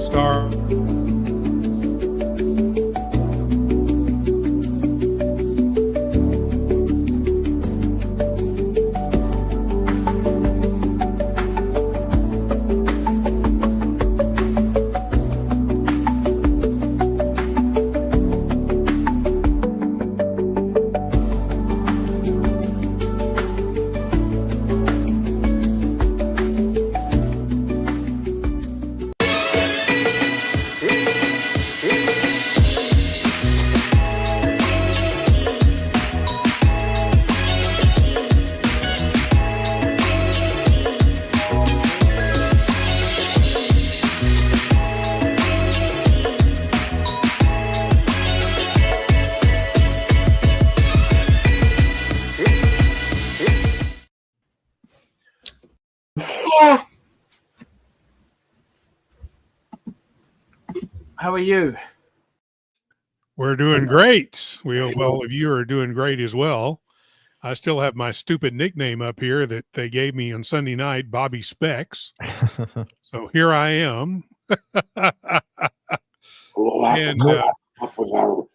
start. How are you? We're doing great. We hope all of you are doing great as well. I still have my stupid nickname up here that they gave me on Sunday night, Bobby Specs. So here I am. We'll have to come up with our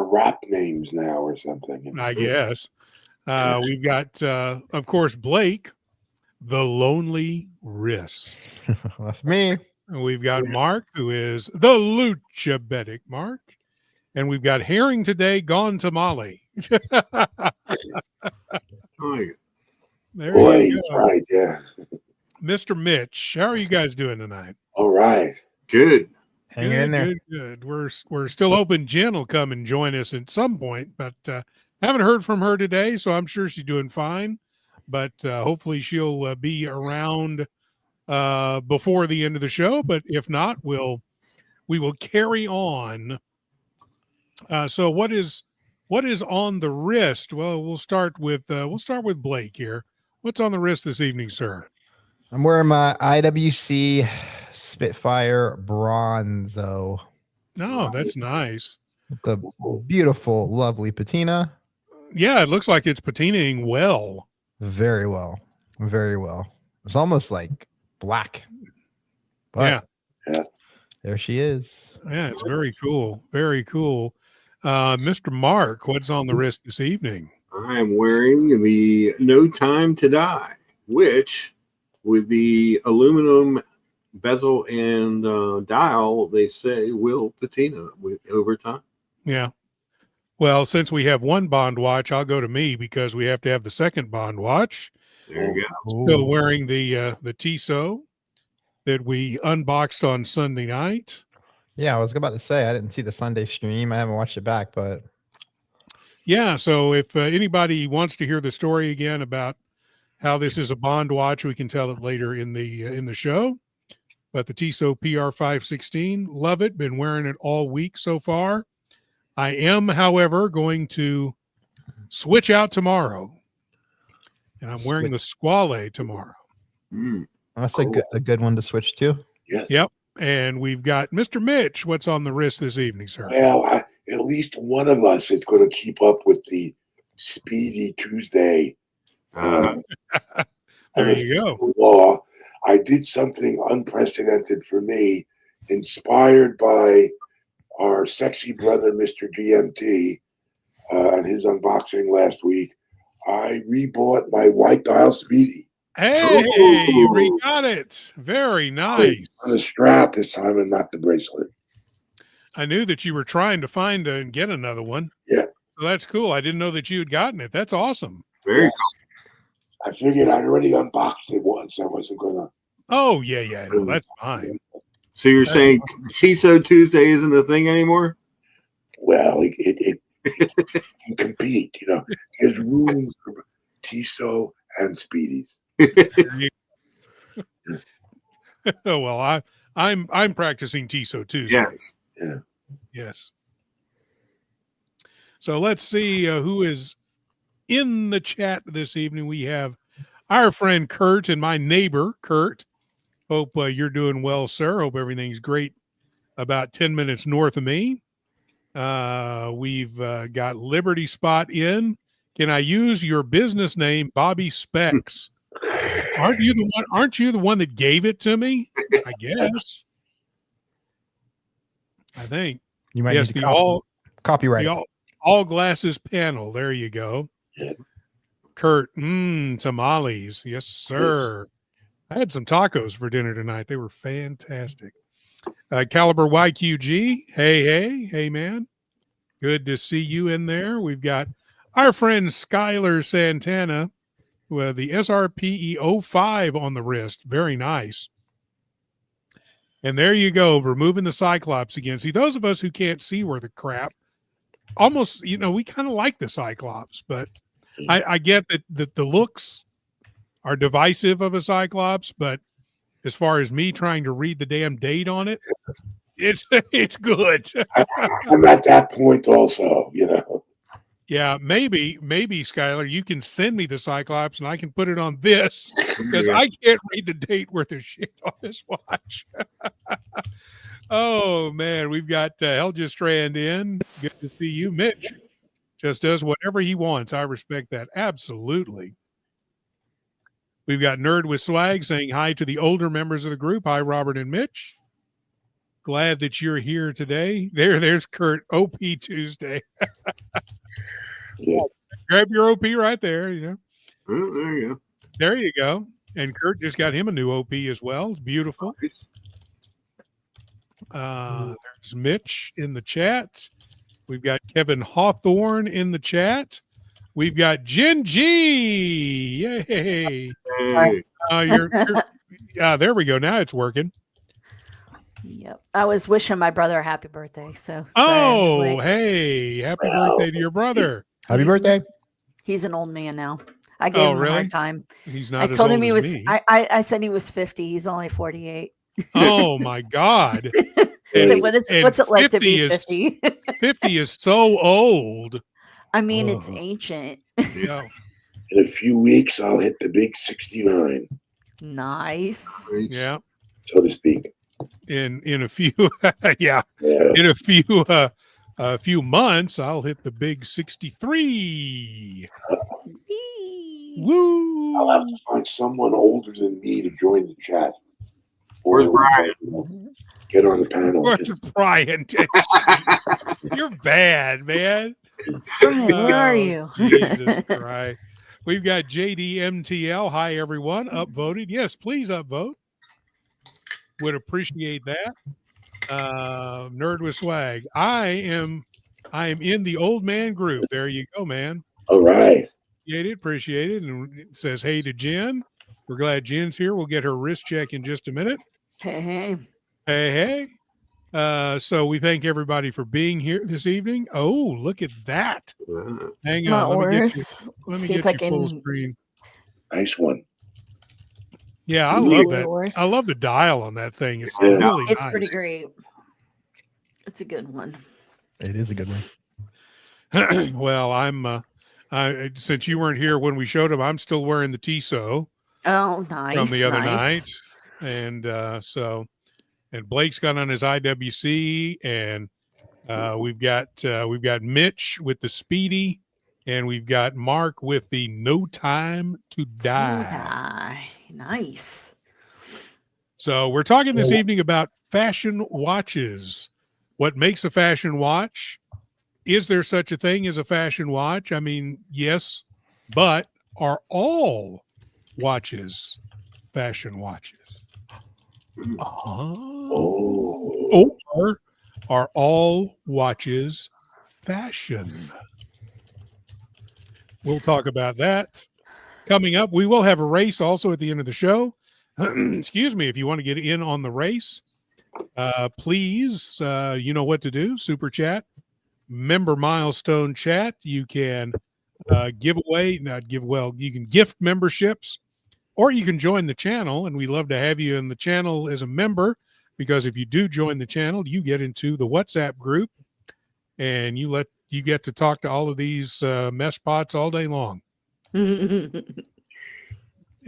rap names now or something. I guess. We've got, of course, Blake, the Lonely Wrist. That's me. And we've got Mark, who is the Luchabetic Mark. And we've got Herring today, gone to Mali. There you go. Right, yeah. Mr. Mitch, how are you guys doing tonight? All right. Good. Hanging in there. Good. We're still hoping Jen will come and join us at some point, but haven't heard from her today, so I'm sure she's doing fine. But hopefully she'll be around before the end of the show. But if not, we will carry on. So what is on the wrist? Well, we'll start with Blake here. What's on the wrist this evening, sir? I'm wearing my IWC Spitfire Bronzo. No, that's nice. The beautiful, lovely patina. Yeah, it looks like it's patinaing well. Very well. Very well. It's almost like black. But yeah. There she is. Yeah, it's very cool. Very cool. Mr. Mark, what's on the wrist this evening? I'm wearing the No Time to Die, which with the aluminum bezel and dial, they say will patina over time. Yeah. Well, since we have one Bond watch, I'll go to me because we have to have the second Bond watch. There you go. Still wearing the Tissot that we unboxed on Sunday night. Yeah, I was about to say I didn't see the Sunday stream. I haven't watched it back, but yeah. So if anybody wants to hear the story again about how this is a Bond watch, we can tell it later in the show. But the Tissot PR516, love it. Been wearing it all week so far. I am, however, going to switch out tomorrow, and I'm wearing the Squale tomorrow. That's a good one to switch to. Yes. Yep. And we've got Mr. Mitch. What's on the wrist this evening, sir? Well, at least one of us is going to keep up with the Speedy Tuesday. There you go. Law. I did something unprecedented for me, inspired by our sexy brother, Mr. GMT, and his unboxing last week. I rebought my white dial Speedy. Hey, you got it. Very nice. On the strap this time and not the bracelet. I knew that you were trying to find and get another one. Yeah. So that's cool. I didn't know that you had gotten it. That's awesome. Very cool. I figured I'd already unboxed it once. I wasn't going to. Oh, yeah. No, that's fine. So you're saying Tissot Tuesday isn't a thing anymore? Well, it can compete. You know, there's room for Tissot and Speedies. Well, I'm practicing Tissot too. Yes. Yeah. Yes. So let's see who is in the chat this evening. We have our friend Kurt and my neighbor Kurt. Hope you're doing well, sir. Hope everything's great. About 10 minutes north of me. We've got Liberty Spot in. Can I use your business name, Bobby Specs? Aren't you the one that gave it to me? I guess. I think. You might Yes, need to copyright it. all glasses panel. There you go. Yeah. Kurt, tamales. Yes, sir. I had some tacos for dinner tonight. They were fantastic. Caliber YQG. Hey, man. Good to see you in there. We've got our friend Skylar Santana with the SRPE 05 on the wrist. Very nice. And there you go, removing the Cyclops again. See, those of us who can't see where the crap, almost, we kind of like the Cyclops, but I get that the looks are divisive of a Cyclops, but as far as me trying to read the damn date on it, it's good. I'm at that point also, Yeah, maybe Skylar, you can send me the Cyclops and I can put it on this because I can't read the date worth of shit on this watch. Oh man, we've got Helja Strand in. Good to see you. Mitch just does whatever he wants. I respect that. Absolutely. We've got Nerd with Swag saying hi to the older members of the group. Hi, Robert and Mitch. Glad that you're here today. There's Kurt. OP Tuesday. Yeah. Grab your OP right there. There you go. There you go. And Kurt just got him a new OP as well. It's beautiful. There's Mitch in the chat. We've got Kevin Hawthorne in the chat. We've got Jen G. Yay. Hey. There we go. Now it's working. Yep. I was wishing my brother a happy birthday. So hey, happy birthday to your brother. Happy birthday. He's an old man now. I gave him a hard time. He's not I as told old him he as was me. I said he was 50. He's only 48. Oh my God. So what's it like to be 50? 50 is so old. I mean, it's ancient. Yeah. In a few weeks, I'll hit the big 69. Nice. Yeah. So to speak. In a few in a few months, I'll hit the big 63. Woo! I'll have to find someone older than me to join the chat. Where's Brian? Get on the panel. Where's Brian? You're bad, man. Brian, where are you? Jesus Christ. We've got JDMTL. Hi, everyone. Upvoted. Yes, please upvote. Would appreciate that. Nerd with Swag. I am in the old man group. There you go, man. All right. Appreciate it. And it says hey to Jen. We're glad Jen's here. We'll get her wrist check in just a minute. Hey. So we thank everybody for being here this evening. Oh, look at that. Hang on. Let me get you full screen. Nice one. Yeah, I love that. I love the dial on that thing. It's really it's nice. pretty great. It's a good one. It is a good one. Well, since you weren't here when we showed him, I'm still wearing the Tissot. Oh, nice. From the other night. And and Blake's got on his IWC, and we've got Mitch with the Speedy, and we've got Mark with the No Time to Die. Nice. So we're talking this evening about fashion watches. What makes a fashion watch? Is there such a thing as a fashion watch? I mean, yes, but are all watches fashion watches? Or are all watches fashion? We'll talk about that coming up. We will have a race also at the end of the show. Excuse me. If you want to get in on the race, please, you know what to do. Super chat, member milestone chat. You can you can gift memberships, or you can join the channel, and we love to have you in the channel as a member, because if you do join the channel, you get into the WhatsApp group, and you get to talk to all of these mess pots all day long.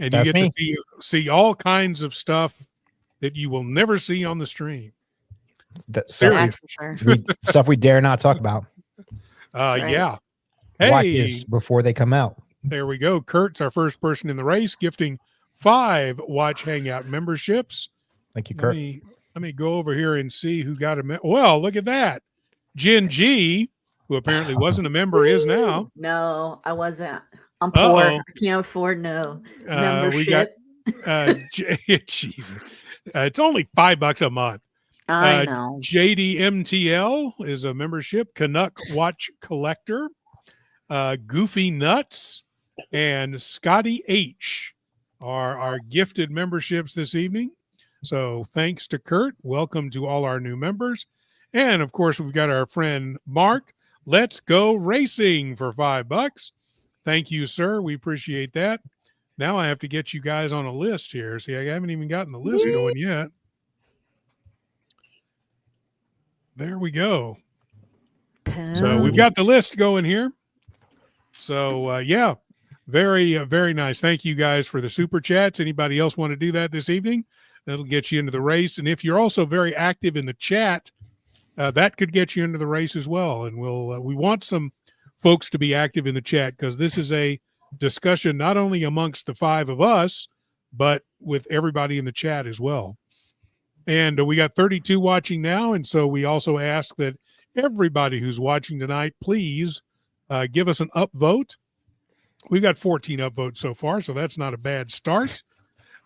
And you get to see all kinds of stuff that you will never see on the stream. Seriously. Stuff we dare not talk about. Right. Yeah. Hey, watches before they come out. There we go. Kurt's our first person in the race, gifting 5 Watch Hangout memberships. Thank you, Kurt. let me go over here and see who got a well, look at that. Jen G, who apparently wasn't a member, is now. No, I wasn't. I'm poor. Uh-oh. I can't afford no We got membership. Jesus. It's only $5 a month. I know. JDMTL is a membership. Canuck Watch Collector, Goofy Nuts, and Scotty H are our gifted memberships this evening. So thanks to Kurt. Welcome to all our new members. And of course, we've got our friend Mark. Let's Go Racing for $5. Thank you, sir. We appreciate that. Now I have to get you guys on a list here. See, I haven't even gotten the list going yet. There we go. So we've got the list going here. So, yeah, very, very nice. Thank you guys for the super chats. Anybody else want to do that this evening? That'll get you into the race. And if you're also very active in the chat, that could get you into the race as well. And we want some folks to be active in the chat because this is a discussion not only amongst the five of us, but with everybody in the chat as well. And we got 32 watching now. And so we also ask that everybody who's watching tonight, please give us an upvote. We've got 14 upvotes so far, so that's not a bad start.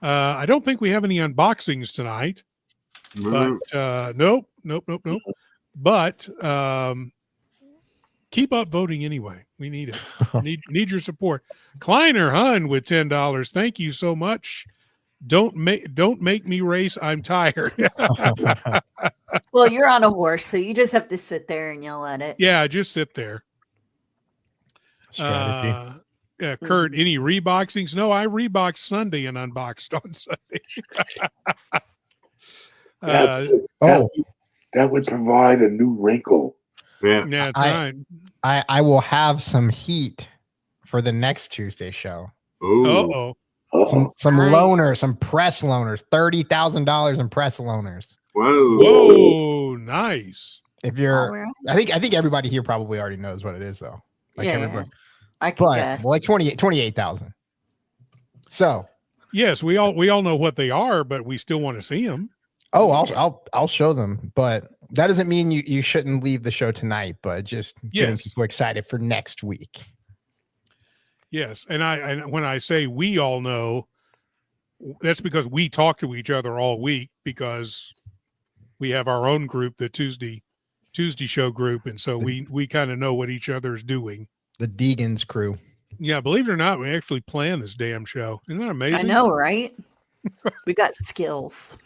I don't think we have any unboxings tonight. But nope. But keep up voting anyway. We need it. Need your support. Kleiner Hun with $10. Thank you so much. Don't make me race. I'm tired. Well, you're on a horse, so you just have to sit there and yell at it. Yeah, just sit there. Strategy. Yeah, Kurt, any reboxings? No, I reboxed Sunday and unboxed on Sunday. That would provide a new wrinkle. Yeah, that's right. I will have some heat for the next Tuesday show. Uh-oh. Some Nice. loaners, some press loaners, $30,000 in press loaners. Whoa, nice. If you're, I think everybody here probably already knows what it is, though. Like everybody. I can But guess. like 28,000. So yes, we all know what they are, but we still want to see them. Oh, I'll show them, but that doesn't mean you shouldn't leave the show tonight. But just getting people excited for next week. Yes, and when I say we all know, that's because we talk to each other all week because we have our own group, the Tuesday show group, and so we kind of know what each other's doing. The Deegan's crew. Yeah, believe it or not, we actually plan this damn show. Isn't that amazing? I know, right? We got skills.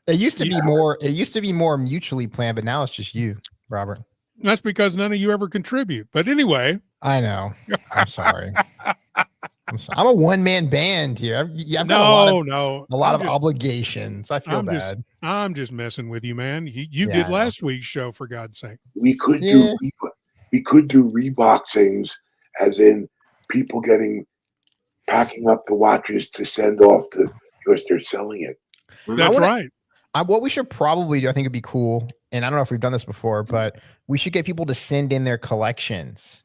It used to be more. It used to be more mutually planned, but now it's just you, Robert. That's because none of you ever contribute. But anyway, I know. I'm sorry. I'm a one-man band here. I've got a lot of obligations. I feel bad. I'm just messing with you, man. You did last week's show, for God's sake. We could do reboxings, as in people packing up the watches to send off because they're selling it. That's right. What we should probably do, I think it'd be cool, and I don't know if we've done this before, but we should get people to send in their collections,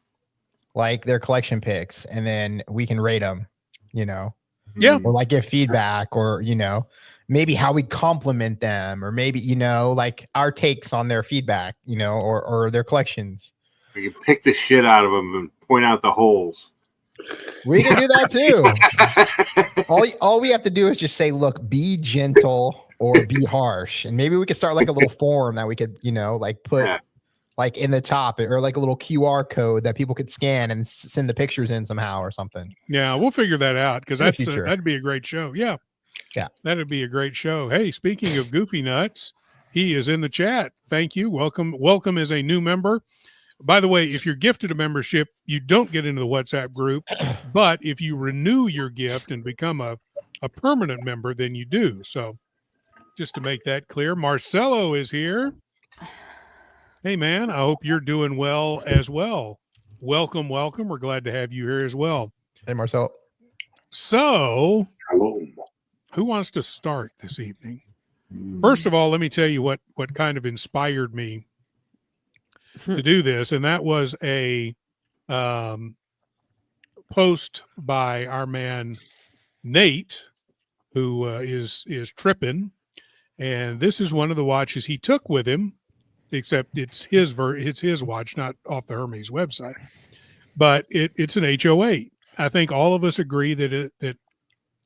like their collection picks, and then we can rate them, Yeah. Or like give feedback, or, maybe how we compliment them, or maybe, like our takes on their feedback, or their collections. We can pick the shit out of them and point out the holes. We can do that too. All we have to do is just say, look, be gentle or be harsh. And maybe we could start like a little form that we could, like put like in the top, or like a little QR code that people could scan and send the pictures in somehow or something. Yeah, we'll figure that out because that'd be a great show. Yeah. That'd be a great show. Hey, speaking of Goofy Nuts, he is in the chat. Thank you. Welcome as a new member. By the way, if you're gifted a membership, you don't get into the WhatsApp group, but if you renew your gift and become a permanent member, then you do. So just to make that clear, Marcelo is here. Hey, man, I hope you're doing well as well. Welcome. We're glad to have you here as well. Hey, Marcelo. So, who wants to start this evening? First of all, let me tell you what kind of inspired me to do this, and that was a post by our man Nate, who is tripping, And this is one of the watches he took with him, except it's his watch, not off the Hermes website. But it's an HO8. I think all of us agree that that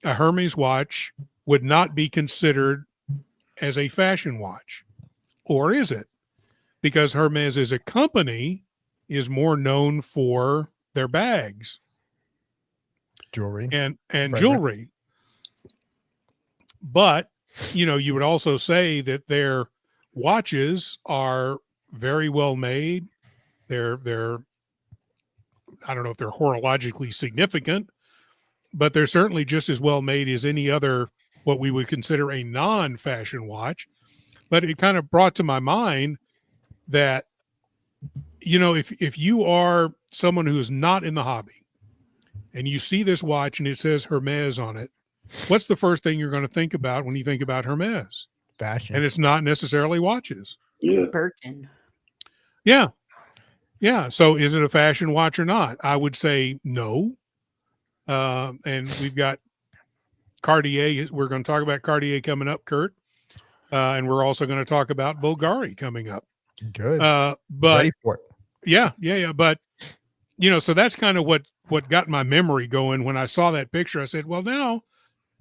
a Hermes watch would not be considered as a fashion watch, or is it? Because Hermes as a company is more known for their bags, Jewelry. and Frederick. jewelry. But you would also say that their watches are very well made. They're I don't know if they're horologically significant, but they're certainly just as well made as any other what we would consider a non-fashion watch. But it kind of brought to my mind that if you are someone who is not in the hobby and you see this watch and it says Hermes on it, what's the first thing you're going to think about when you think about Hermes? Fashion. And it's not necessarily watches. Yeah. Birkin. Yeah. Yeah. So is it a fashion watch or not? I would say no. And we've got Cartier. We're going to talk about Cartier coming up, Kurt. And we're also going to talk about Bulgari coming up. Good. But Ready for it. yeah. But, so that's kind of what got my memory going when I saw that picture. I said, well, now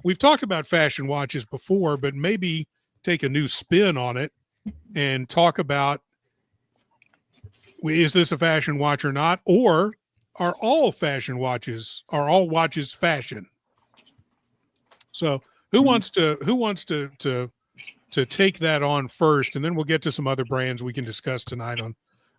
we've talked about fashion watches before, but maybe take a new spin on it and talk about, is this a fashion watch or not? Or are all watches fashion? So who wants to take that on first, and then we'll get to some other brands we can discuss tonight on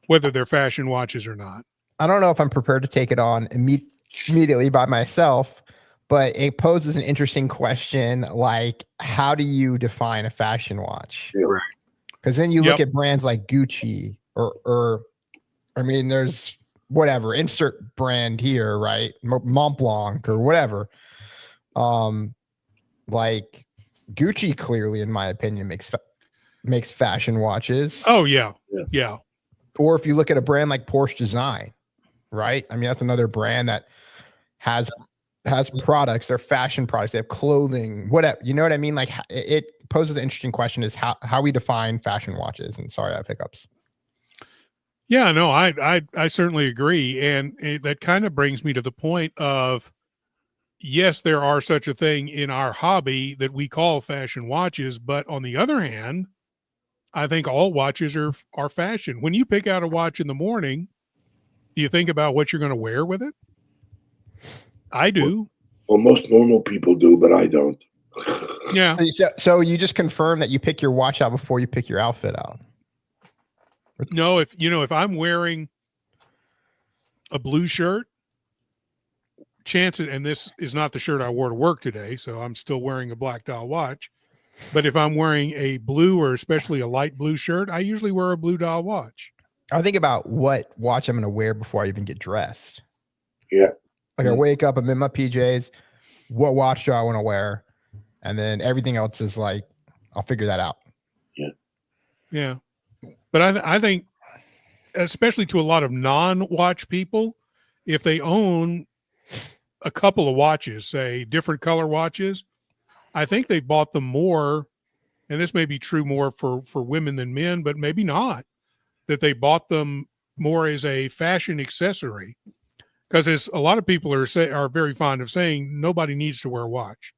whether they're fashion watches or not. I don't know if I'm prepared to take it on immediately by myself, but it poses an interesting question, like, how do you define a fashion watch? Yeah. Right. Because then you look at brands like Gucci or I mean, there's whatever, insert brand here, right? Mont Blanc or whatever. Like Gucci clearly, in my opinion, makes fashion watches. Oh yeah. Or if you look at a brand like Porsche Design, right? I mean, that's another brand that has products. They're fashion products. They have clothing, whatever. You know what I mean? Like, it poses an interesting question: is how we define fashion watches. And sorry, I have hiccups. Yeah, no, I certainly agree, and that kind of brings me to the point of, yes, there are such a thing in our hobby that we call fashion watches, but on the other hand, I think all watches are fashion. When you pick out a watch in the morning, do you think about what you're going to wear with it? I do. Well, most normal people do, but I don't. Yeah. So you just confirm that you pick your watch out before you pick your outfit out. No, if I'm wearing a blue shirt, chances, and this is not the shirt I wore to work today, so I'm still wearing a black dial watch. But if I'm wearing a blue or especially a light blue shirt, I usually wear a blue dial watch. I think about what watch I'm going to wear before I even get dressed. Yeah. Like I wake up, I'm in my PJs. What watch do I want to wear? And then everything else is like, I'll figure that out. Yeah. But I think, especially to a lot of non-watch people, if they own a couple of watches, say different color watches, I think they bought them more, and this may be true more for women than men, but maybe not, that they bought them more as a fashion accessory. Because as a lot of people are very fond of saying, nobody needs to wear a watch.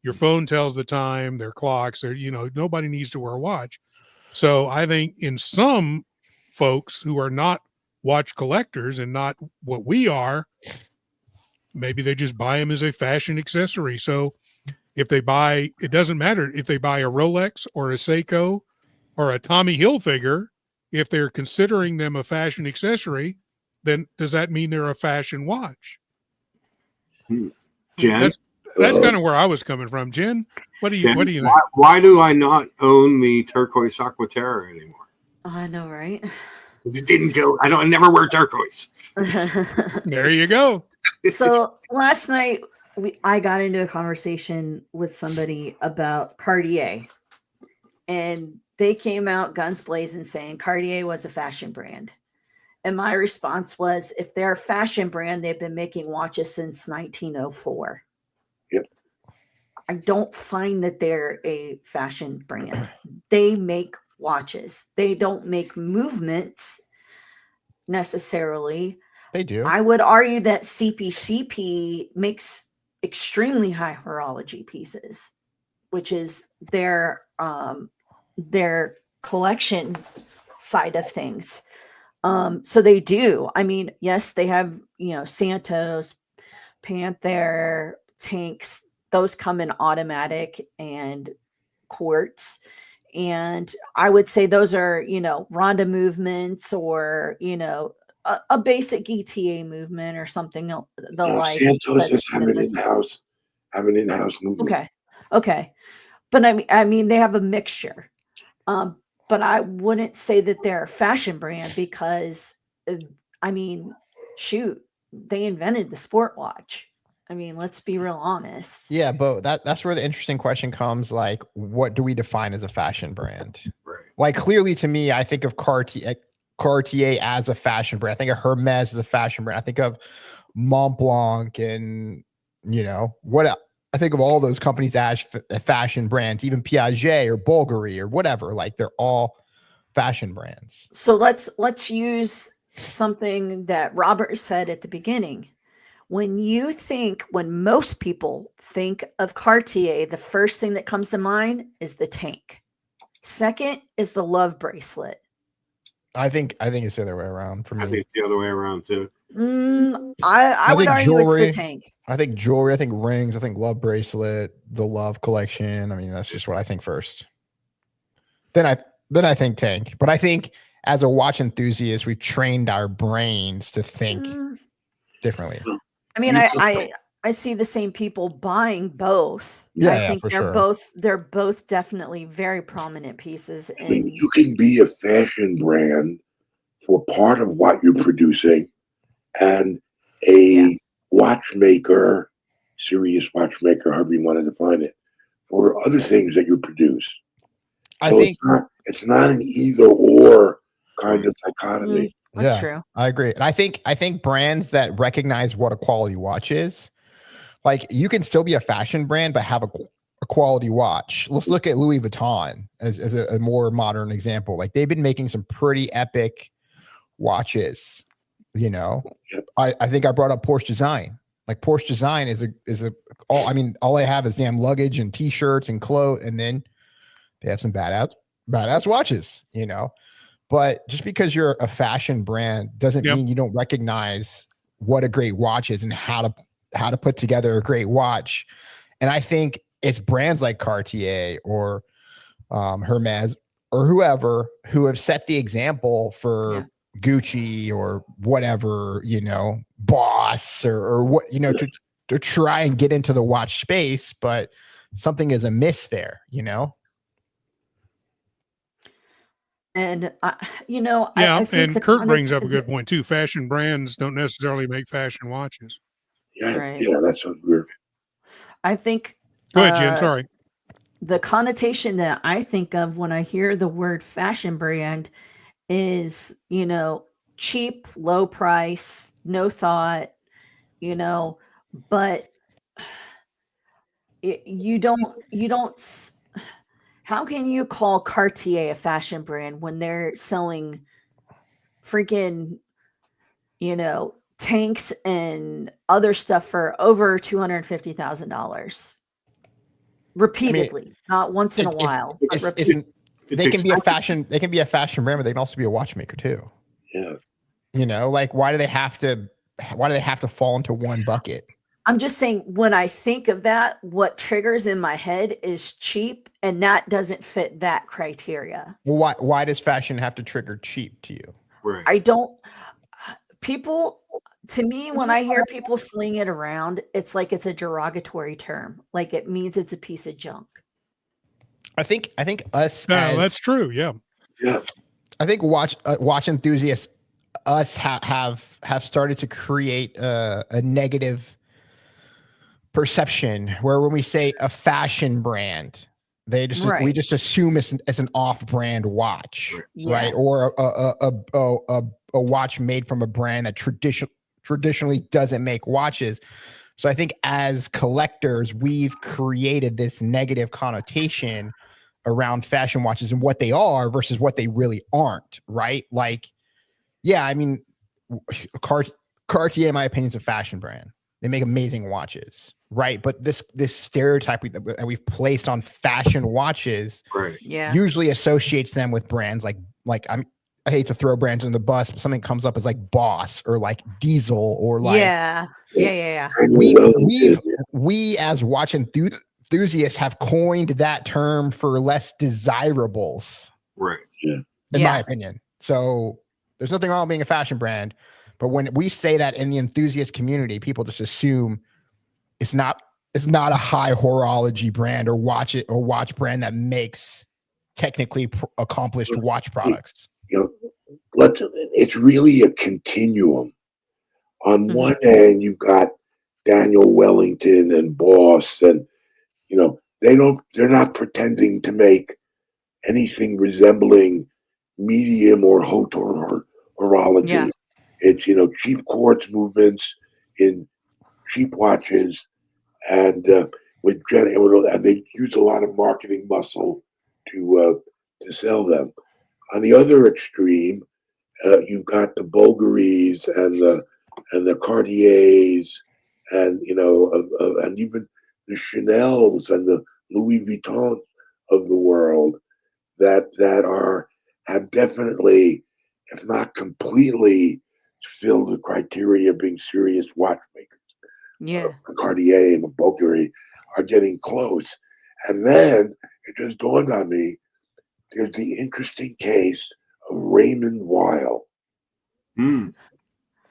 Your phone tells the time, their clocks, nobody needs to wear a watch. So I think in some folks who are not watch collectors and not what we are, maybe they just buy them as a fashion accessory. So if they buy, it doesn't matter if they buy a Rolex or a Seiko or a Tommy Hilfiger, if they're considering them a fashion accessory, then does that mean they're a fashion watch? Jen? That's kind of where I was coming from. Jen, what do you think? Why do I not own the turquoise Aquaterra anymore? I know, right? It didn't go. I never wear turquoise. There you go. So last night I got into a conversation with somebody about Cartier, and they came out guns blazing saying Cartier was a fashion brand. And my response was, if they're a fashion brand, they've been making watches since 1904. Yep. I don't find that they're a fashion brand. They make watches. They don't make movements necessarily. They do. I would argue that CPCP makes extremely high horology pieces, which is their collection side of things. So they do. I mean, yes, they have, Santos, Panther, tanks. Those come in automatic and quartz. And I would say those are, Ronda movements or, a basic ETA movement or something the like. Santos is having in-house movement. Okay. But I mean, they have a mixture. But I wouldn't say that they're a fashion brand because, I mean, shoot, they invented the sport watch. I mean, let's be real honest. Yeah, but that's where the interesting question comes. Like, what do we define as a fashion brand? Right. Like, clearly to me, I think of Cartier as a fashion brand. I think of Hermes as a fashion brand. I think of Mont Blanc and, what I think of all those companies as fashion brands, even Piaget or Bulgari or whatever. Like, they're all fashion brands. So let's use something that Robert said at the beginning. When most people think of Cartier, the first thing that comes to mind is the tank. Second is the love bracelet. I think it's the other way around for me. I think it's the other way around too. I would argue jewelry, it's the tank. I think jewelry, I think rings, I think love bracelet, the love collection. I mean, that's just what I think first. Then I think tank. But I think as a watch enthusiast, we've trained our brains to think differently. I mean, I see the same people buying both. Yeah, I think for they're both definitely very prominent pieces. I mean, you can be a fashion brand for part of what you're producing and a watchmaker, serious watchmaker, however you want to define it, for other things that you produce. I think it's not an either or kind of dichotomy. That's true. I agree. And I think brands that recognize what a quality watch is, like, you can still be a fashion brand, but have a quality watch. Let's look at Louis Vuitton as a more modern example. Like, they've been making some pretty epic watches, Yep. I think I brought up Porsche Design. Like, Porsche Design all they have is damn luggage and t-shirts and clothes, and then they have some badass watches, But just because you're a fashion brand doesn't mean you don't recognize what a great watch is and how to put together a great watch. And I think it's brands like Cartier or Hermes or whoever who have set the example for Gucci or whatever, Boss or what, to try and get into the watch space, but something is amiss there, And I think and Kurt brings up a good point too. Fashion brands don't necessarily make fashion watches. Yeah, Right. yeah, that's what we're. I think. Go ahead, Jen. Sorry. The connotation that I think of when I hear the word fashion brand is, cheap, low price, no thought, but you don't. How can you call Cartier a fashion brand when they're selling freaking, tanks and other stuff for over $250,000 repeatedly, not once in a while. They can be a fashion brand, but they can also be a watchmaker too. Yeah. Like, why do they have to fall into one bucket? I'm just saying, when I think of that, what triggers in my head is cheap, and that doesn't fit that criteria. Well, why does fashion have to trigger cheap to you? Right. I don't. People, to me, when I hear people sling it around, it's like it's a derogatory term. Like, it means it's a piece of junk. I think us. No, that's true. Yeah. Yeah. I think watch enthusiasts, us have started to create a negative perception where when we say a fashion brand, we just assume it's an off-brand watch, right? Or a watch made from a brand that traditionally doesn't make watches. So I think as collectors, we've created this negative connotation around fashion watches and what they are versus what they really aren't, right? Like, yeah, I mean, Cartier, in my opinion, is a fashion brand. They make amazing watches, right? But this stereotype that we've placed on fashion watches Right. Yeah. usually associates them with brands like I hate to throw brands in the bus, but something comes up as like Boss or like Diesel or like Yeah. we as watch enthusiasts have coined that term for less desirables, Right. in my opinion. So there's nothing wrong with being a fashion brand, but when we say that in the enthusiast community, people just assume it's not a high horology brand or watch brand that makes technically accomplished watch products. It's really a continuum. On one end, you've got Daniel Wellington and Boss, and they're not pretending to make anything resembling medium or haute horology. Yeah. It's cheap quartz movements in cheap watches, and and they use a lot of marketing muscle to sell them. On the other extreme, you've got the Bulgaris and the Cartiers, and and even the Chanels and the Louis Vuittons of the world that have definitely, if not completely, filled the criteria of being serious watchmakers. Yeah. Cartier and the Bulgari are getting close, and then it just dawned on me. There's the interesting case of Raymond Weil. Mm.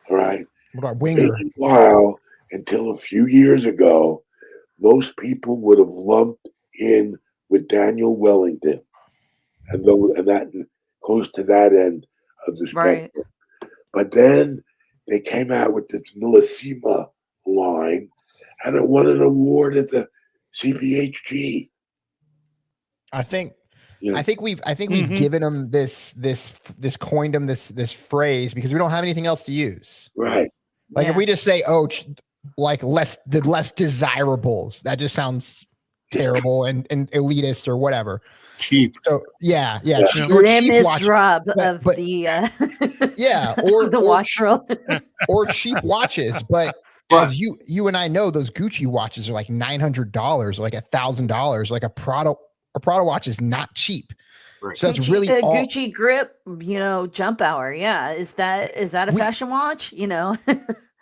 All right. What about Winger? Raymond Weil, until a few years ago, most people would have lumped in with Daniel Wellington, and that close to that end of the spectrum. Right. But then they came out with this Millesima line, and it won an award at the CPHG. I think we've given them this coined them this phrase because we don't have anything else to use. Right. Like if we just say, like less desirables, that just sounds terrible and elitist or whatever. Cheap. So yeah. Cheap Rob of the or the watch world. or cheap watches, but as you and I know, those Gucci watches are like $900 or like $1,000. Like a Prada watch is not cheap. Right. So that's Gucci, really Gucci grip, jump hour. Yeah. Is that a fashion watch?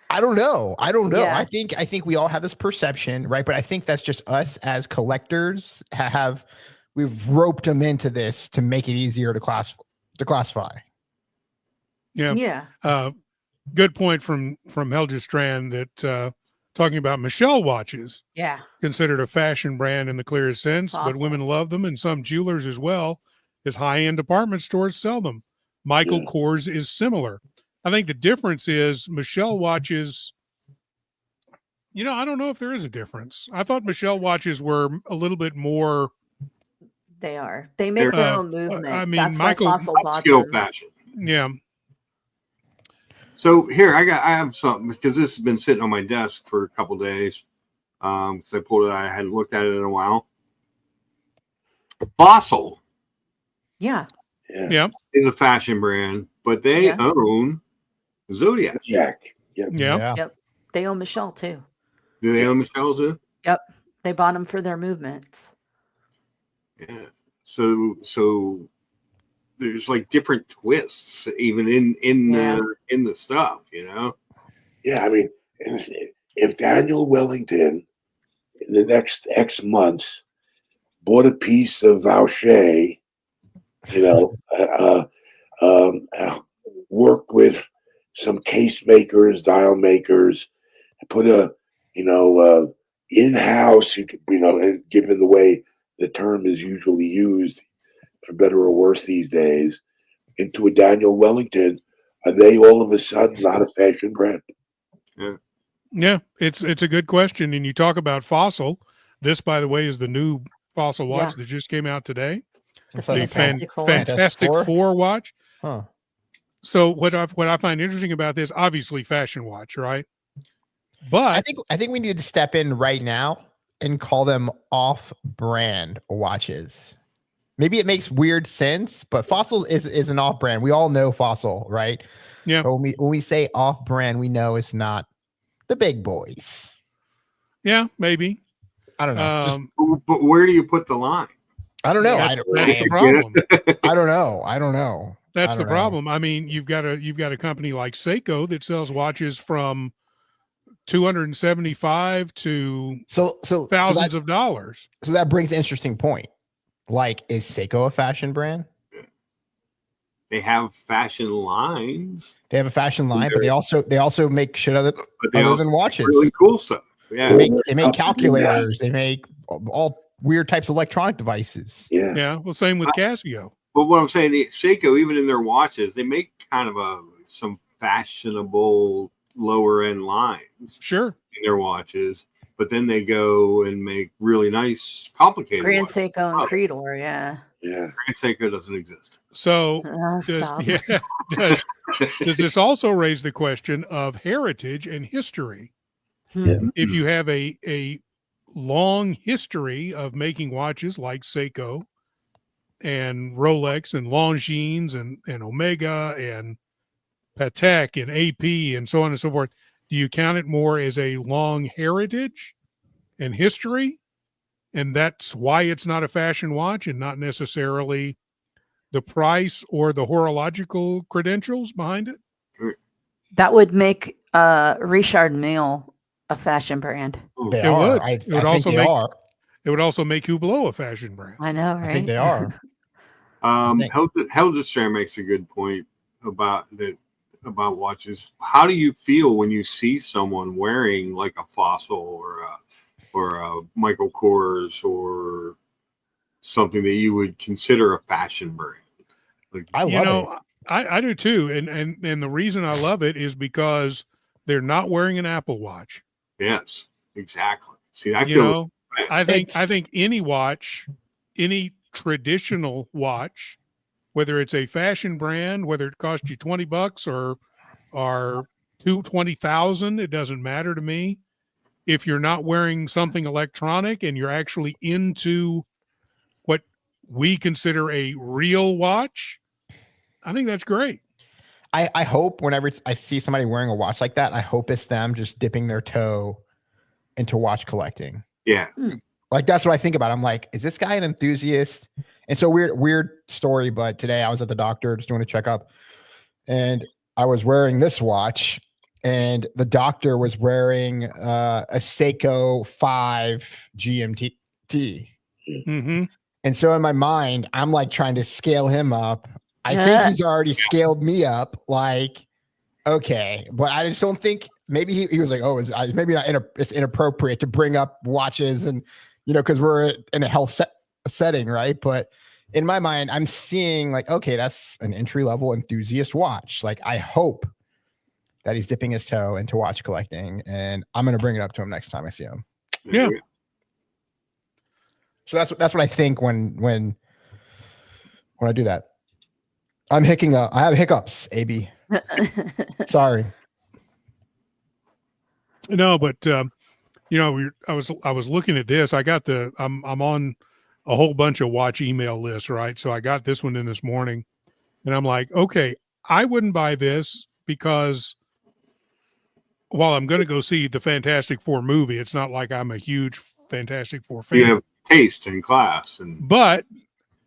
I don't know. Yeah. I think we all have this perception, right? But I think that's just us as collectors we've roped them into this to make it easier to classify. Yeah. Yeah. Good point from Helge Strand that talking about Michelle watches. Yeah. Considered a fashion brand in the clearest sense, Awesome. but women love them, and some jewelers as well as high-end department stores sell them. Michael Kors is similar. I think the difference is Michelle watches. I don't know if there is a difference. I thought Michelle watches were a little bit more. They are. They make their own movement. I mean, that's Michael, why Fossil bought upscale them. fashion. Yeah. So here I have something because this has been sitting on my desk for a couple days. Because I pulled it out, I hadn't looked at it in a while. Fossil, Yeah, is a fashion brand, but they own Zodiac. Yeah. They own Michelle too. Do they own Michelle too? Yep, they bought them for their movements. Yeah. So there's like different twists even in the stuff, Yeah, I mean, if Daniel Wellington in the next X months bought a piece of Vaucher, work with some case makers, dial makers, put in-house, and given the way the term is usually used, for better or worse these days, into a Daniel Wellington, are they all of a sudden not a fashion brand? Yeah, it's a good question. And you talk about Fossil. This, by the way, is the new Fossil watch that just came out today. The Fantastic Four. Fantastic Four watch. Huh. So what I find interesting about this, obviously fashion watch, right? But I think we need to step in right now and call them off-brand watches. Maybe it makes weird sense, but Fossil is an off-brand. We all know Fossil, right? yeah, But when we say off-brand, we know it's not the big boys. yeah, maybe. I don't know. Just, But where do you put the line? I don't know. That's the problem. I don't know. That's the problem. I mean, you've got a company like Seiko that sells watches from 275 to thousands of dollars. So that brings an interesting point. Like, is Seiko a fashion brand? They have fashion lines. They have a fashion line, but they also make shit other than watches. Really cool stuff. Yeah, they make calculators. They make all weird types of electronic devices. Yeah. Yeah. Well, same with Casio. But what I'm saying, Seiko, even in their watches, they make kind of some fashionable lower end lines. Sure. In their watches, but then they go and make really nice, complicated Grand watches. Seiko and Creedor, yeah. Yeah. Grand Seiko doesn't exist. So Stop. does this also raise the question of heritage and history? Yeah. If you have a long history of making watches like Seiko and Rolex and Longines and Omega and Patek and AP and so on and so forth, do you count it more as a long heritage and history? And that's why it's not a fashion watch and not necessarily the price or the horological credentials behind it? That would make Richard Mille a fashion brand. They It are. would. I It would think also they make- are. It would also make Hublot a fashion brand. I know, right? I think they are. Helgestrand makes a good point about watches. How do you feel when you see someone wearing like a Fossil or a Michael Kors or something that you would consider a fashion brand? Like, I love it. I do too. And the reason I love it is because they're not wearing an Apple Watch. yes, exactly. See, I think any watch, any traditional watch, whether it's a fashion brand, whether it costs you $20 or $20,000, it doesn't matter to me. If you're not wearing something electronic and you're actually into what we consider a real watch, I think that's great. I hope whenever I see somebody wearing a watch like that, I hope it's them just dipping their toe into watch collecting. yeah. Like, that's what I think about. I'm like, is this guy an enthusiast? And so weird story, but today I was at the doctor just doing a checkup and I was wearing this watch and the doctor was wearing a Seiko 5 GMT. Mm-hmm. And so in my mind, I'm like trying to scale him up. I think he's already scaled me up. Like, okay, but I just don't think maybe he was like, oh, maybe not. It's inappropriate to bring up watches and, because we're in a health setting, right? But in my mind, I'm seeing like, okay, that's an entry level enthusiast watch. Like, I hope that he's dipping his toe into watch collecting, and I'm gonna bring it up to him next time I see him. Yeah. So that's what I think when I do that. I'm hicking up. I have hiccups, AB. Sorry. No, but I was looking at this. I'm on a whole bunch of watch email lists, right? So I got this one in this morning, and I'm like, okay, I wouldn't buy this because while I'm going to go see the Fantastic Four movie, it's not like I'm a huge Fantastic Four fan. You have taste and class, But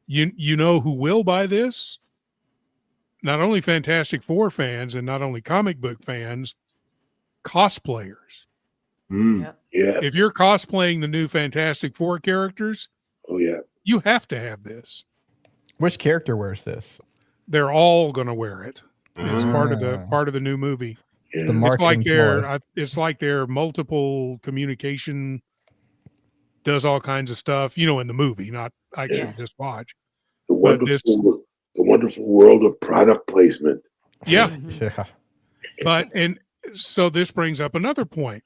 you know who will buy this? Not only Fantastic Four fans and not only comic book fans, cosplayers. Yeah. If you're cosplaying the new Fantastic Four characters, Oh yeah. you have to have this. Which character wears this? They're all going to wear it. It's part Ah. of the new movie. Yeah. The marketing It's like their multiple communication does all kinds of stuff, in the movie, not actually this watch. The But wonderful world of product placement. Yeah. Yeah. And so this brings up another point.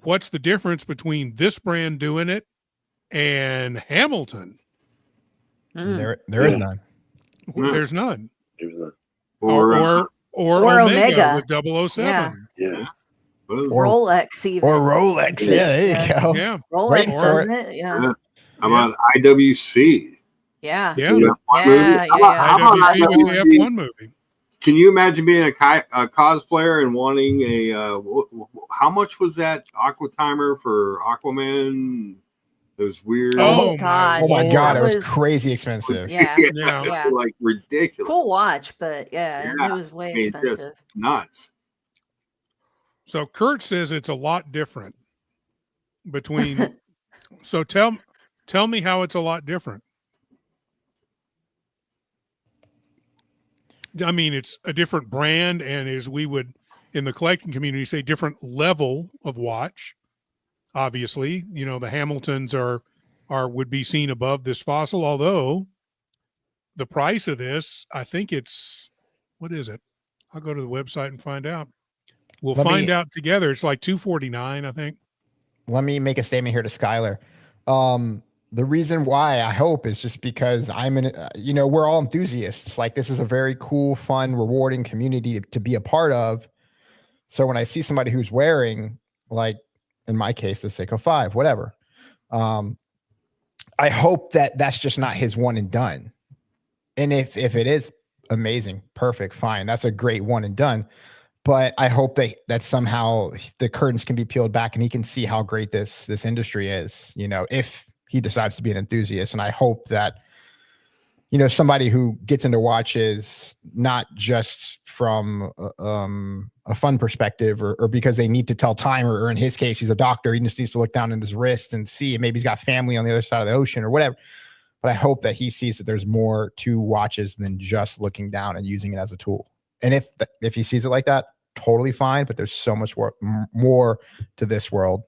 What's the difference between this brand doing it and Hamilton? There is none. No. There's none. There's a- Or Or Omega Omega. with 007. Yeah. Rolex even. Or Rolex. Yeah, there you go. Yeah. Rolex Waiting for doesn't it? Yeah. Yeah. How about IWC? Yeah. Yeah. Yeah. How about IWC with the IWC? F1 movie. Can you imagine being a cosplayer and wanting a how much was that aqua timer for Aquaman? Those weird. Oh, God. Oh my Lord. God, it That was crazy expensive. Yeah. Yeah. Like ridiculous. Cool watch, but yeah, Yeah. it was way I mean, just expensive. nuts. So Kurt says it's a lot different between. So tell me how it's a lot different. I mean, it's a different brand, and as we would in the collecting community say, different level of watch. Obviously, you know, the Hamiltons would be seen above this fossil, although the price of this, I think it's, what is it? I'll go to the website and find out. We'll find out together. It's like $249, I think. Let me make a statement here to Skylar. The reason why I hope is just because we're all enthusiasts. Like, this is a very cool, fun, rewarding community to be a part of. So when I see somebody who's wearing, like in my case, the Seiko 5, whatever, I hope that that's just not his one and done. And if it is, amazing, perfect, fine. That's a great one and done. But I hope that somehow the curtains can be peeled back and he can see how great this industry is, you know, if he decides to be an enthusiast. And I hope that, you know, somebody who gets into watches, not just from a fun perspective or because they need to tell time, or in his case, he's a doctor. He just needs to look down at his wrist and see, maybe he's got family on the other side of the ocean or whatever. But I hope that he sees that there's more to watches than just looking down and using it as a tool. And if he sees it like that, totally fine. But there's so much more to this world,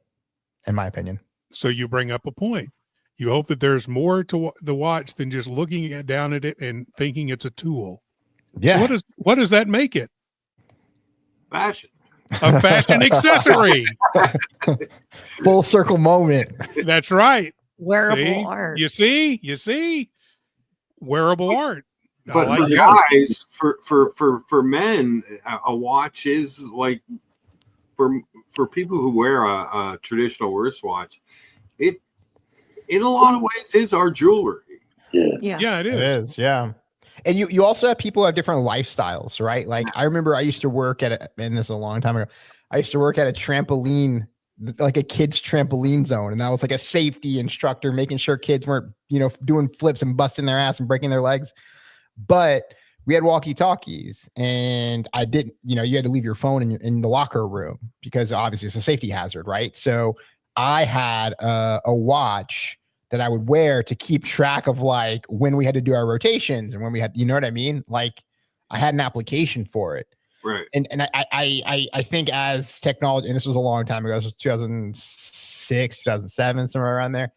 in my opinion. So you bring up a point. You hope that there's more to the watch than just looking down at it and thinking it's a tool. Yeah. So what does that make it? Fashion. A fashion accessory. Full circle moment. That's right. Wearable art. You see? Wearable art. But like guys, for men, a watch is like for people who wear a traditional wristwatch, it in a lot of ways is our jewelry. Yeah, it is. It is, yeah. And you also have people who have different lifestyles, right? Like, I remember I used to work and this is a long time ago. I used to work at a trampoline, like a kid's trampoline zone. And I was like a safety instructor, making sure kids weren't, you know, doing flips and busting their ass and breaking their legs. But we had walkie-talkies, and I didn't, you know, you had to leave your phone in the locker room because obviously it's a safety hazard, right? So I had a watch that I would wear to keep track of, like, when we had to do our rotations and when we had, you know what I mean? Like, I had an application for it. Right. And I think as technology, and this was a long time ago, this was 2006, 2007, somewhere around there,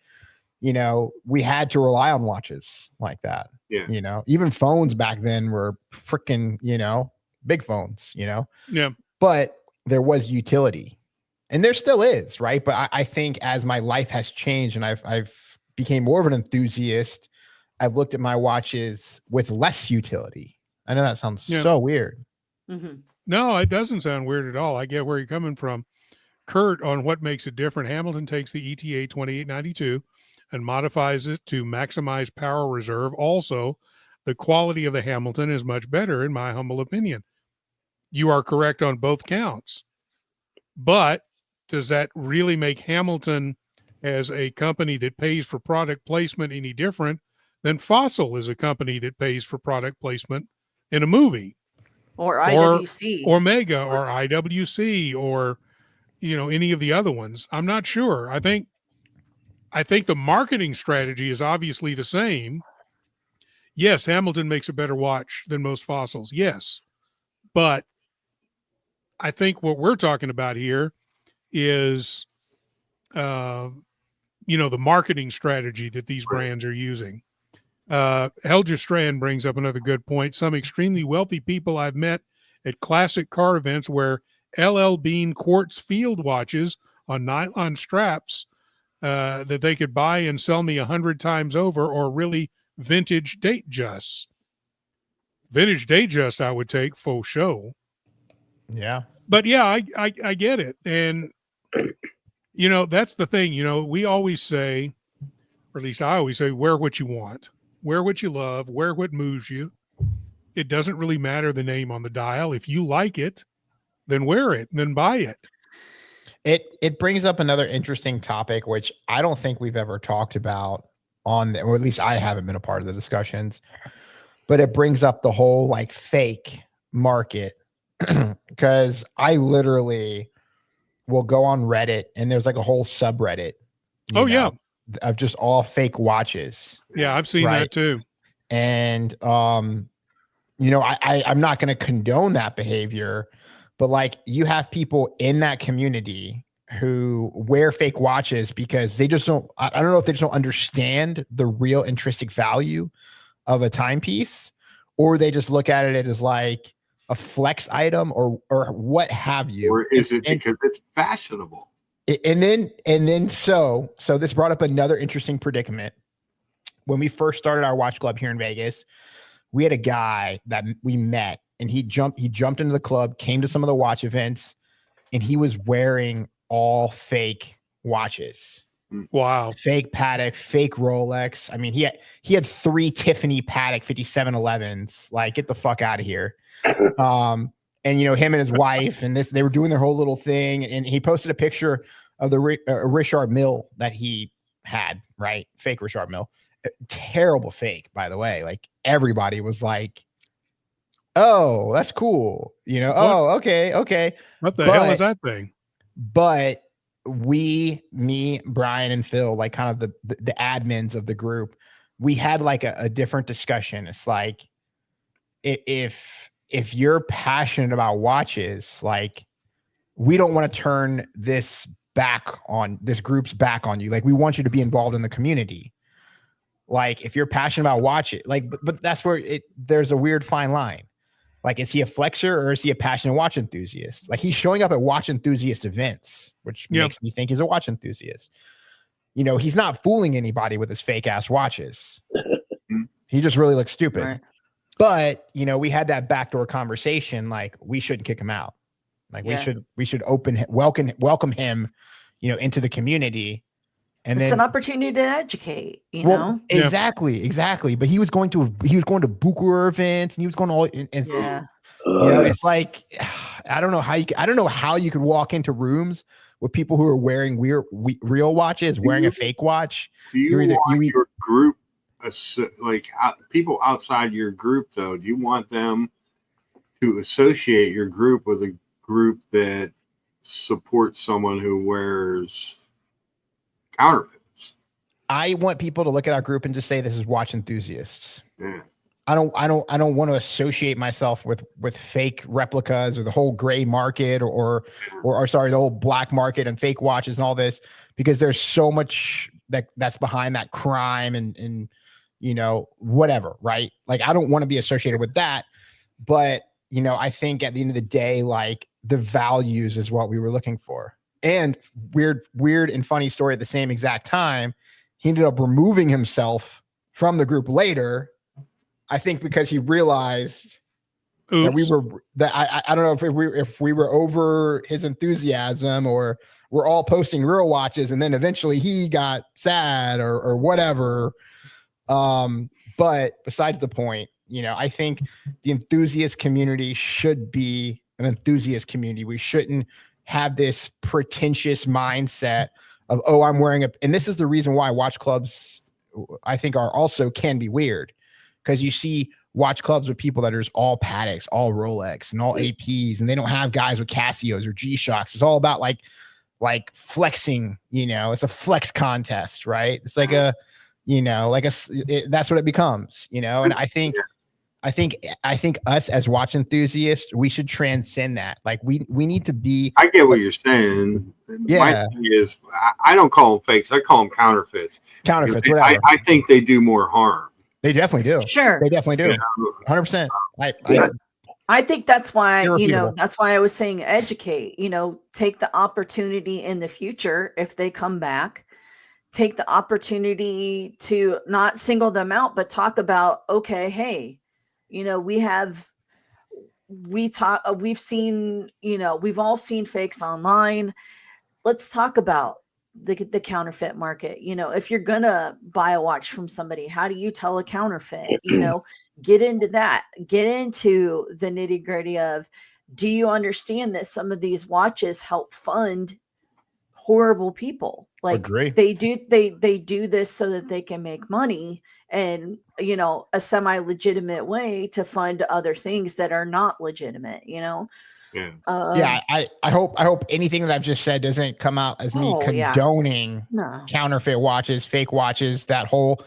you know, we had to rely on watches like that. Yeah. You know, even phones back then were freaking, you know, big phones, you know? Yeah. But there was utility, and there still is, right? But I think as my life has changed and I've became more of an enthusiast, I've looked at my watches with less utility. I know that sounds so weird. Mm-hmm. No, it doesn't sound weird at all. I get where you're coming from. Kurt, on what makes it different, Hamilton takes the ETA 2892 and modifies it to maximize power reserve. Also, the quality of the Hamilton is much better, in my humble opinion. You are correct on both counts. But does that really make Hamilton as a company that pays for product placement any different than Fossil is a company that pays for product placement in a movie? Or IWC. Or Mega or IWC or, you know, any of the other ones. I'm not sure. I think the marketing strategy is obviously the same. Yes, Hamilton makes a better watch than most Fossils. Yes. But I think what we're talking about here is, you know, the marketing strategy that these brands are using. Helga Strand brings up another good point. Some extremely wealthy people I've met at classic car events wear LL Bean quartz field watches on nylon straps that they could buy and sell me 100 times over, or really vintage Datejusts. Vintage Datejust I would take for show. Yeah. But yeah, I get it. And, that's the thing, we always say, or at least I always say, wear what you want, wear what you love, wear what moves you. It doesn't really matter the name on the dial. If you like it, then wear it and then buy it. It brings up another interesting topic, which I don't think we've ever talked about or at least I haven't been a part of the discussions, but it brings up the whole like fake market. Because I literally will go on Reddit and there's like a whole subreddit Yeah, of just all fake watches. yeah, I've seen that too. And I'm not going to condone that behavior, but like you have people in that community who wear fake watches because they just don't, I don't know if they just don't understand the real intrinsic value of a timepiece, or they just look at it as like a flex item or what have you. Or is it because it's fashionable? And then so this brought up another interesting predicament. When we first started our watch club here in Vegas, we had a guy that we met and he jumped into the club, came to some of the watch events, and he was wearing all fake watches. Wow. Fake Patek, fake Rolex. I mean, he had 3 Tiffany Patek 5711s. Like, get the fuck out of here. And him and his wife and they were doing their whole little thing. And he posted a picture of the Richard Mille that he had, right? Fake Richard Mille. Terrible fake, by the way. Like, everybody was like, oh, that's cool. Oh, okay. What the hell is that thing? But me, Brian, and Phil, like kind of the admins of the group, we had like a different discussion. It's like, if you're passionate about watches, like, we don't want to turn this group's back on you. Like, we want you to be involved in the community. Like, if you're passionate about watches, like, but that's where there's a weird fine line. Like, is he a flexer or is he a passionate watch enthusiast? Like, he's showing up at watch enthusiast events, which makes me think he's a watch enthusiast. He's not fooling anybody with his fake ass watches. He just really looks stupid. Right. But, we had that backdoor conversation. Like, we shouldn't kick him out. Like, we should welcome him, into the community. And it's then an opportunity to educate, know? Exactly. But he was going to Bucher events and he was going all it's like, I don't know how you could walk into rooms with people who are wearing real watches, wearing a fake watch. Do you want your group, like people outside your group, though? Do you want them to associate your group with a group that supports someone who wears counterfeits? I want people to look at our group and just say this is watch enthusiasts. Yeah. I don't want to associate myself with fake replicas or the whole gray market or sorry, the whole black market and fake watches and all this, because there's so much that's behind that crime and whatever, right? Like, I don't want to be associated with that, but I think at the end of the day, like, the values is what we were looking for. And weird and funny story at the same exact time, he ended up removing himself from the group later, I think because he realized that I don't know if we were over his enthusiasm or we're all posting real watches and then eventually he got sad or whatever. But besides the point, I think the enthusiast community should be an enthusiast community. We shouldn't have this pretentious mindset of, oh, I'm wearing and this is the reason why watch clubs, I think, can be weird, because you see watch clubs with people that are just all Pateks, all Rolex, and all APs, and they don't have guys with Casios or G-Shocks. It's all about like flexing. It's a flex contest, right? It's like that's what it becomes. And I think us as watch enthusiasts, we should transcend that. Like, we need to be. I get what you're saying. Yeah. My thing is, I don't call them fakes. I call them counterfeits. Counterfeits, whatever. I think they do more harm. They definitely do. Sure. They definitely do. 100%. I think that's why, that's why I was saying educate, take the opportunity in the future. If they come back, take the opportunity to not single them out, but talk about, okay, hey, we have we've seen, we've all seen fakes online. Let's talk about the counterfeit market. If you're gonna buy a watch from somebody, how do you tell a counterfeit? Get into that. Get into the nitty-gritty of, do you understand that some of these watches help fund horrible people? Like, Agree. they do this so that they can make money, and a semi-legitimate way to fund other things that are not legitimate. Yeah. I hope anything that I've just said doesn't come out as me condoning counterfeit watches, fake watches, that whole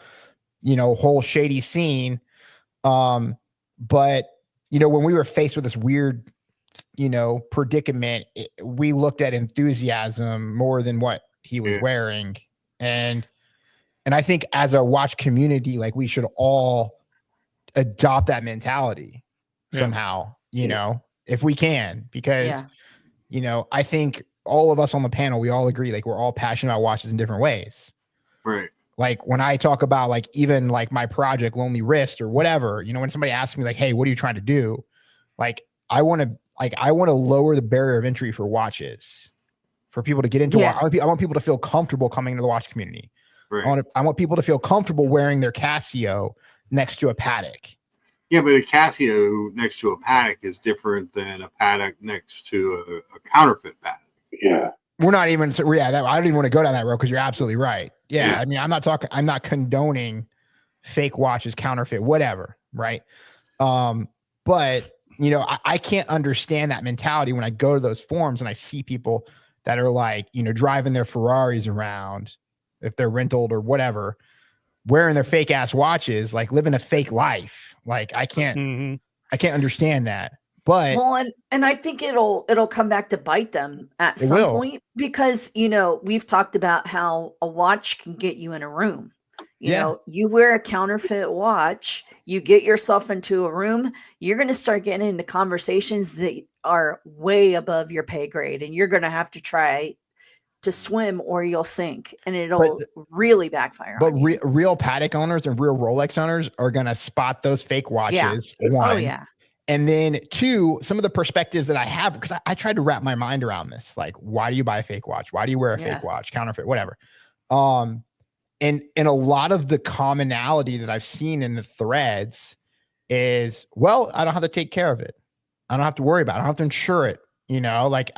shady scene. But when we were faced with this weird predicament, we looked at enthusiasm more than what he was wearing. And I think as a watch community, like, we should all adopt that mentality somehow, if we can, because, I think all of us on the panel, we all agree, like, we're all passionate about watches in different ways. Right. Like, when I talk about, like, even like my project, Lonely Wrist or whatever, when somebody asks me, like, hey, what are you trying to do? Like, I want to lower the barrier of entry for watches, for people to get into watch. I want people to feel comfortable coming to the watch community. Right. I want people to feel comfortable wearing their Casio next to a Patek. Yeah, but a Casio next to a Patek is different than a Patek next to a counterfeit Patek. Yeah. We're not even, I don't even want to go down that road, because you're absolutely right. Yeah. I mean, I'm not condoning fake watches, counterfeit, whatever. Right. But I can't understand that mentality when I go to those forums and I see people that are like, driving their Ferraris around, if they're rentaled or whatever, wearing their fake ass watches, like living a fake life. Like, I can't understand that. But and I think it'll come back to bite them at some point, because we've talked about how a watch can get you in a room. You wear a counterfeit watch, you get yourself into a room, you're going to start getting into conversations that are way above your pay grade, and you're going to have to try to swim or you'll sink, and it'll really backfire. But real Patek owners and real Rolex owners are going to spot those fake watches. One. And then two, some of the perspectives that I have, because I tried to wrap my mind around this. Like, why do you buy a fake watch? Why do you wear a fake watch? Counterfeit, whatever. And a lot of the commonality that I've seen in the threads is, well, I don't have to take care of it. I don't have to worry about it. I don't have to insure it. Like,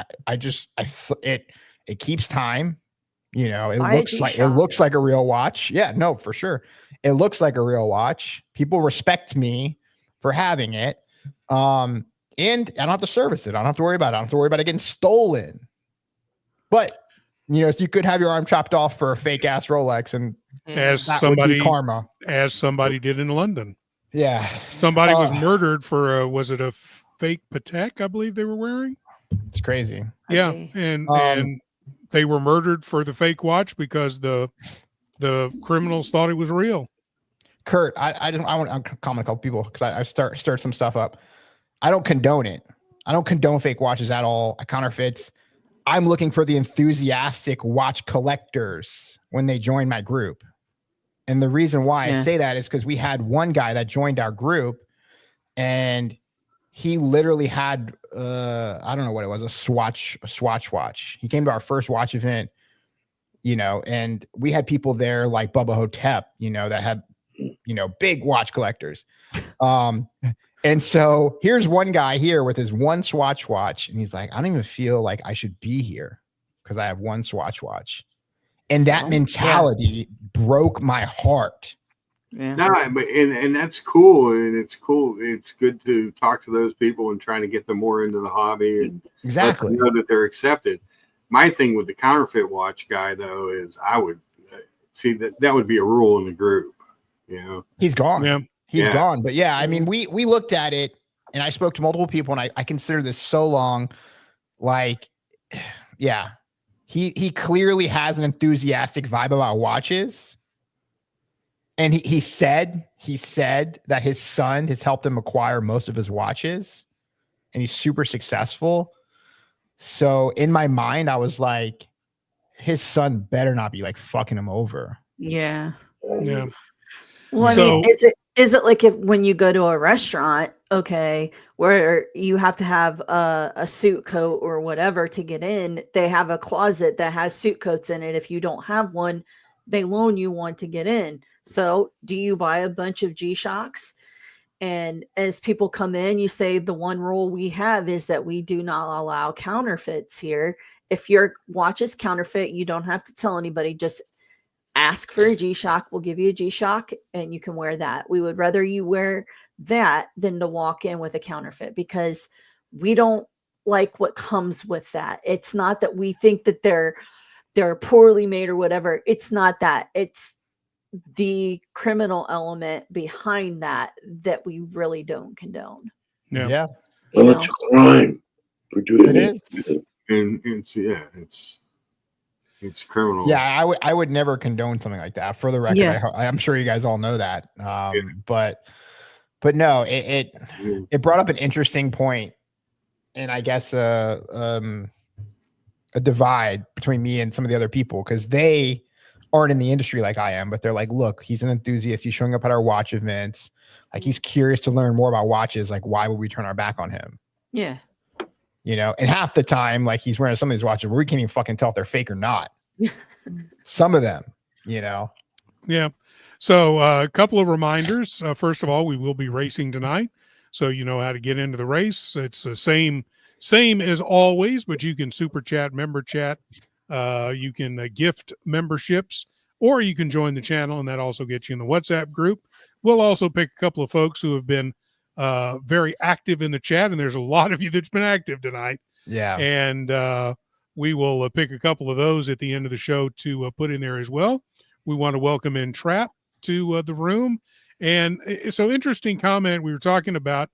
it keeps time. It looks like a real watch. Yeah, no, for sure. It looks like a real watch. People respect me for having it. And I don't have to service it. I don't have to worry about it. I don't have to worry about it getting stolen. But so you could have your arm chopped off for a fake ass Rolex, and as somebody did in London. Yeah. Somebody was murdered for was it a fake Patek, I believe they were wearing? It's crazy. Yeah. And they were murdered for the fake watch because the criminals thought it was real. Kurt, I want to comment a couple people, because I start some stuff up. I don't condone it. I don't condone fake watches at all. Counterfeits. I'm looking for the enthusiastic watch collectors when they join my group. And the reason why I say that is because we had one guy that joined our group, and he literally had, I don't know what it was, a Swatch watch. He came to our first watch event, and we had people there like Bubba Hotep, that had, big watch collectors. And so here's one guy here with his one Swatch watch, and he's like, I don't even feel like I should be here because I have one Swatch watch. And that mentality broke my heart. Yeah. No, but and that's cool, and it's cool. It's good to talk to those people and trying to get them more into the hobby, and exactly know that they're accepted. My thing with the counterfeit watch guy, though, is I would see that would be a rule in the group. He's gone. Yeah. He's gone. But I mean, we looked at it, and I spoke to multiple people, and I consider this so long. Like, he clearly has an enthusiastic vibe about watches. And he said that his son has helped him acquire most of his watches, and he's super successful. So in my mind, I was like, his son better not be like fucking him over. Yeah. Yeah. Well, I mean, Is it like if when you go to a restaurant, okay, where you have to have a suit coat or whatever to get in, they have a closet that has suit coats in it. If you don't have one, they loan you one to get in. So do you buy a bunch of G-Shocks? And as people come in, you say the one rule we have is that we do not allow counterfeits here. If your watch is counterfeit, you don't have to tell anybody. Just ask for a G-Shock. We'll give you a G-Shock and you can wear that. We would rather you wear that than to walk in with a counterfeit, because we don't like what comes with that. It's not that we think that they're poorly made or whatever. It's not that. It's the criminal element behind that we really don't condone. Yeah. Yeah, You Well, know? it's a crime for doing it it. is. And it's criminal. Yeah, I would never condone something like that. For the record, Yeah. I'm sure you guys all know that. But no, it brought up an interesting point, and I guess a divide between me and some of the other people, because they aren't in the industry like I am, but they're like, look, he's an enthusiast. He's showing up at our watch events. Like, he's curious to learn more about watches. Like, why would we turn our back on him? Yeah. You know, and half the time, like, he's wearing some of these watches where we can't even fucking tell if they're fake or not. Some of them, you know. Yeah. So a couple of reminders. First of all, we will be racing tonight, so you know how to get into the race. It's the same as always, but you can super chat, member chat. You can gift memberships, or you can join the channel, and that also gets you in the WhatsApp group. We'll also pick a couple of folks who have been very active in the chat, and there's a lot of you that's been active tonight. Yeah. And we will pick a couple of those at the end of the show to put in there as well. We want to welcome in Trap to the room. And so, interesting comment. We were talking about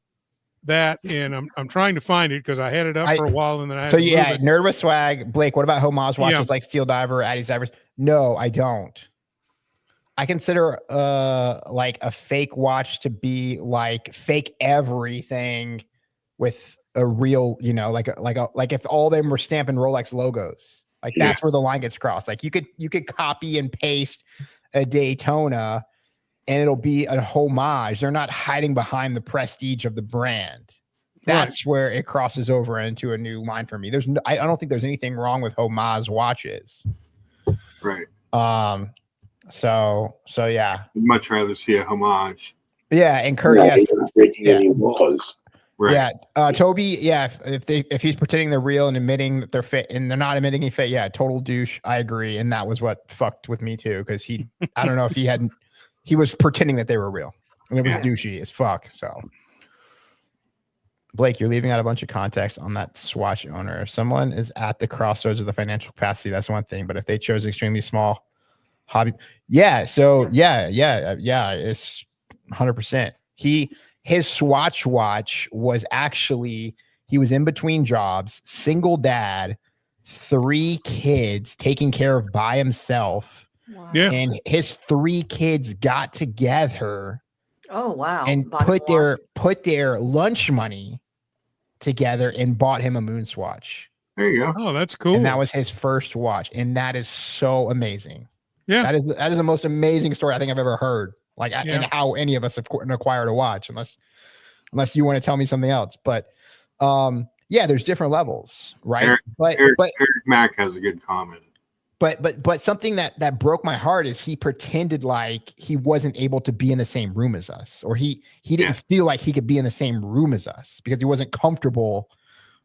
that, and I'm trying to find it because I had it up for a while, and then I had to move it. Nerd with swag. Blake, what about Audemars watches like Steel Diver, Addie's Divers? No, I don't. I consider like a fake watch to be like fake everything with a real, you know, like if all of them were stamping Rolex logos. Like, that's where the line gets crossed. Like, you could copy and paste a Daytona and it'll be a homage. They're not hiding behind the prestige of the brand. That's where it crosses over into a new line for me. I don't think there's anything wrong with Audemars watches. Right. So yeah. I'd much rather see a homage. Yeah, and Kurt, He's not breaking any laws. Right. Yeah, Toby. Yeah, if he's pretending they're real and admitting that they're fit and they're not admitting he fit, yeah, total douche. I agree, and that was what fucked with me too, because I don't know if he was pretending that they were real, and it was douchey as fuck. So, Blake, you're leaving out a bunch of context on that Swatch owner. If someone is at the crossroads of the financial capacity, that's one thing. But if they chose extremely small hobby, it's 100%. His Swatch watch was actually, he was in between jobs, single dad, 3 kids taken care of by himself. Wow. Yeah. And his 3 kids got together. Oh, wow. And put their lunch money together and bought him a moon swatch. There you go. Oh, that's cool. And that was his first watch. And that is so amazing. Yeah. That is the most amazing story I think I've ever heard. Like, and how any of us have acquired a watch, unless you want to tell me something else. But there's different levels, right? Eric Mack has a good comment. But something that broke my heart is he pretended like he wasn't able to be in the same room as us, or he didn't feel like he could be in the same room as us because he wasn't comfortable,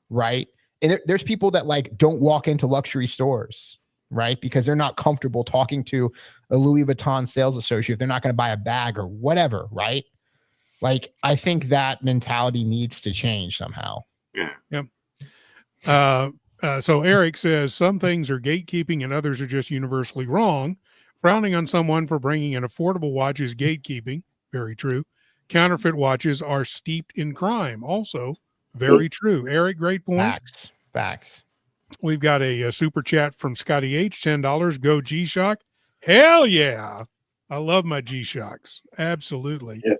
right? And there's people that like don't walk into luxury stores, right? Because they're not comfortable talking to a Louis Vuitton sales associate. They're not going to buy a bag or whatever, right? Like, I think that mentality needs to change somehow. Yeah. Yep. So Eric says some things are gatekeeping and others are just universally wrong. Frowning on someone for bringing an affordable watch is gatekeeping. Very true. Counterfeit watches are steeped in crime. Also very true. Eric, great point. Facts. We've got a super chat from Scotty H, $10. Go G-Shock. Hell yeah. I love my G-Shocks. Absolutely. Yeah.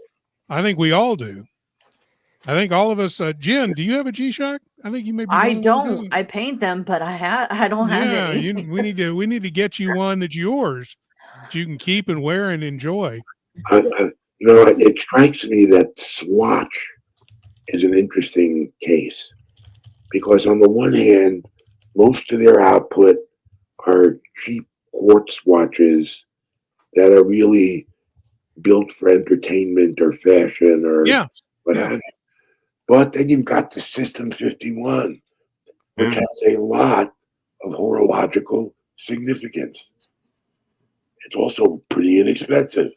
I think we all do. I think all of us, Jen, do you have a G-Shock? I think you may be. I don't. I paint them, but I don't have any. we need to get you one that's yours that you can keep and wear and enjoy. it strikes me that Swatch is an interesting case because on the one hand, most of their output are cheap quartz watches that are really built for entertainment or fashion or what have you. But then you've got the System 51, which has a lot of horological significance. It's also pretty inexpensive.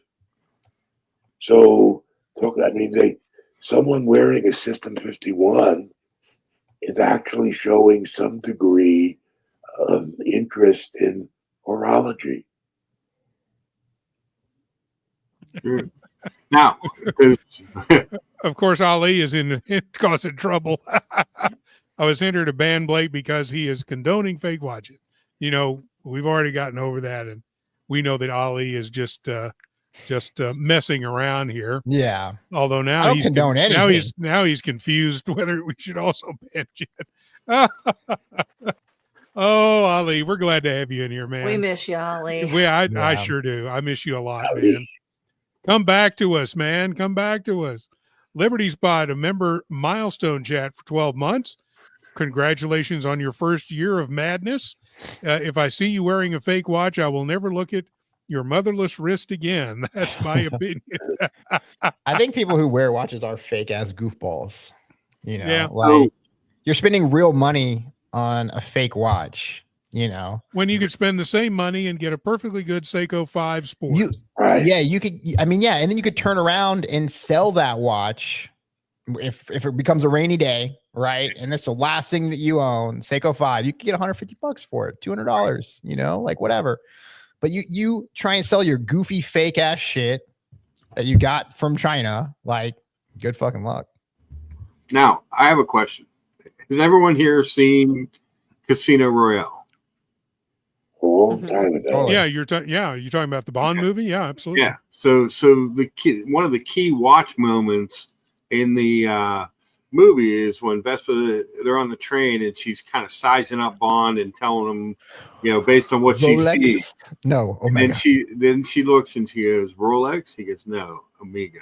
So, someone wearing a System 51 is actually showing some degree of interest in horology. Now, of course, Ali is in causing trouble. I was entered a ban, Blake, because he is condoning fake watches. We've already gotten over that, and we know that Ali is just messing around here. Yeah. Although now I don't condone anything. Now he's confused whether we should also ban it. Oh, Ali, we're glad to have you in here, man. We miss you, Ali. I sure do. I miss you a lot, man. Come back to us, man. Come back to us. Liberty Spot, a member milestone chat for 12 months. Congratulations on your first year of madness. If I see you wearing a fake watch, I will never look at your motherless wrist again. That's my opinion. I think people who wear watches are fake ass goofballs. Yeah. Like you're spending real money on a fake watch, when you could spend the same money and get a perfectly good Seiko 5 Sport. Yeah, you could. And then you could turn around and sell that watch if it becomes a rainy day, right? And that's the last thing that you own, Seiko 5. You could get $150 for it, $200, like whatever. But you try and sell your goofy fake ass shit that you got from China, like good fucking luck. Now, I have a question. Has everyone here seen Casino Royale? A long time ago. Totally. Yeah, you're talking about the Bond movie? Yeah, absolutely. Yeah. So one of the key watch moments in the movie is when Vespa, they're on the train and she's kind of sizing up Bond and telling him, based on what she sees. No, Omega. And then she looks and she goes, Rolex? He goes, no, Omega.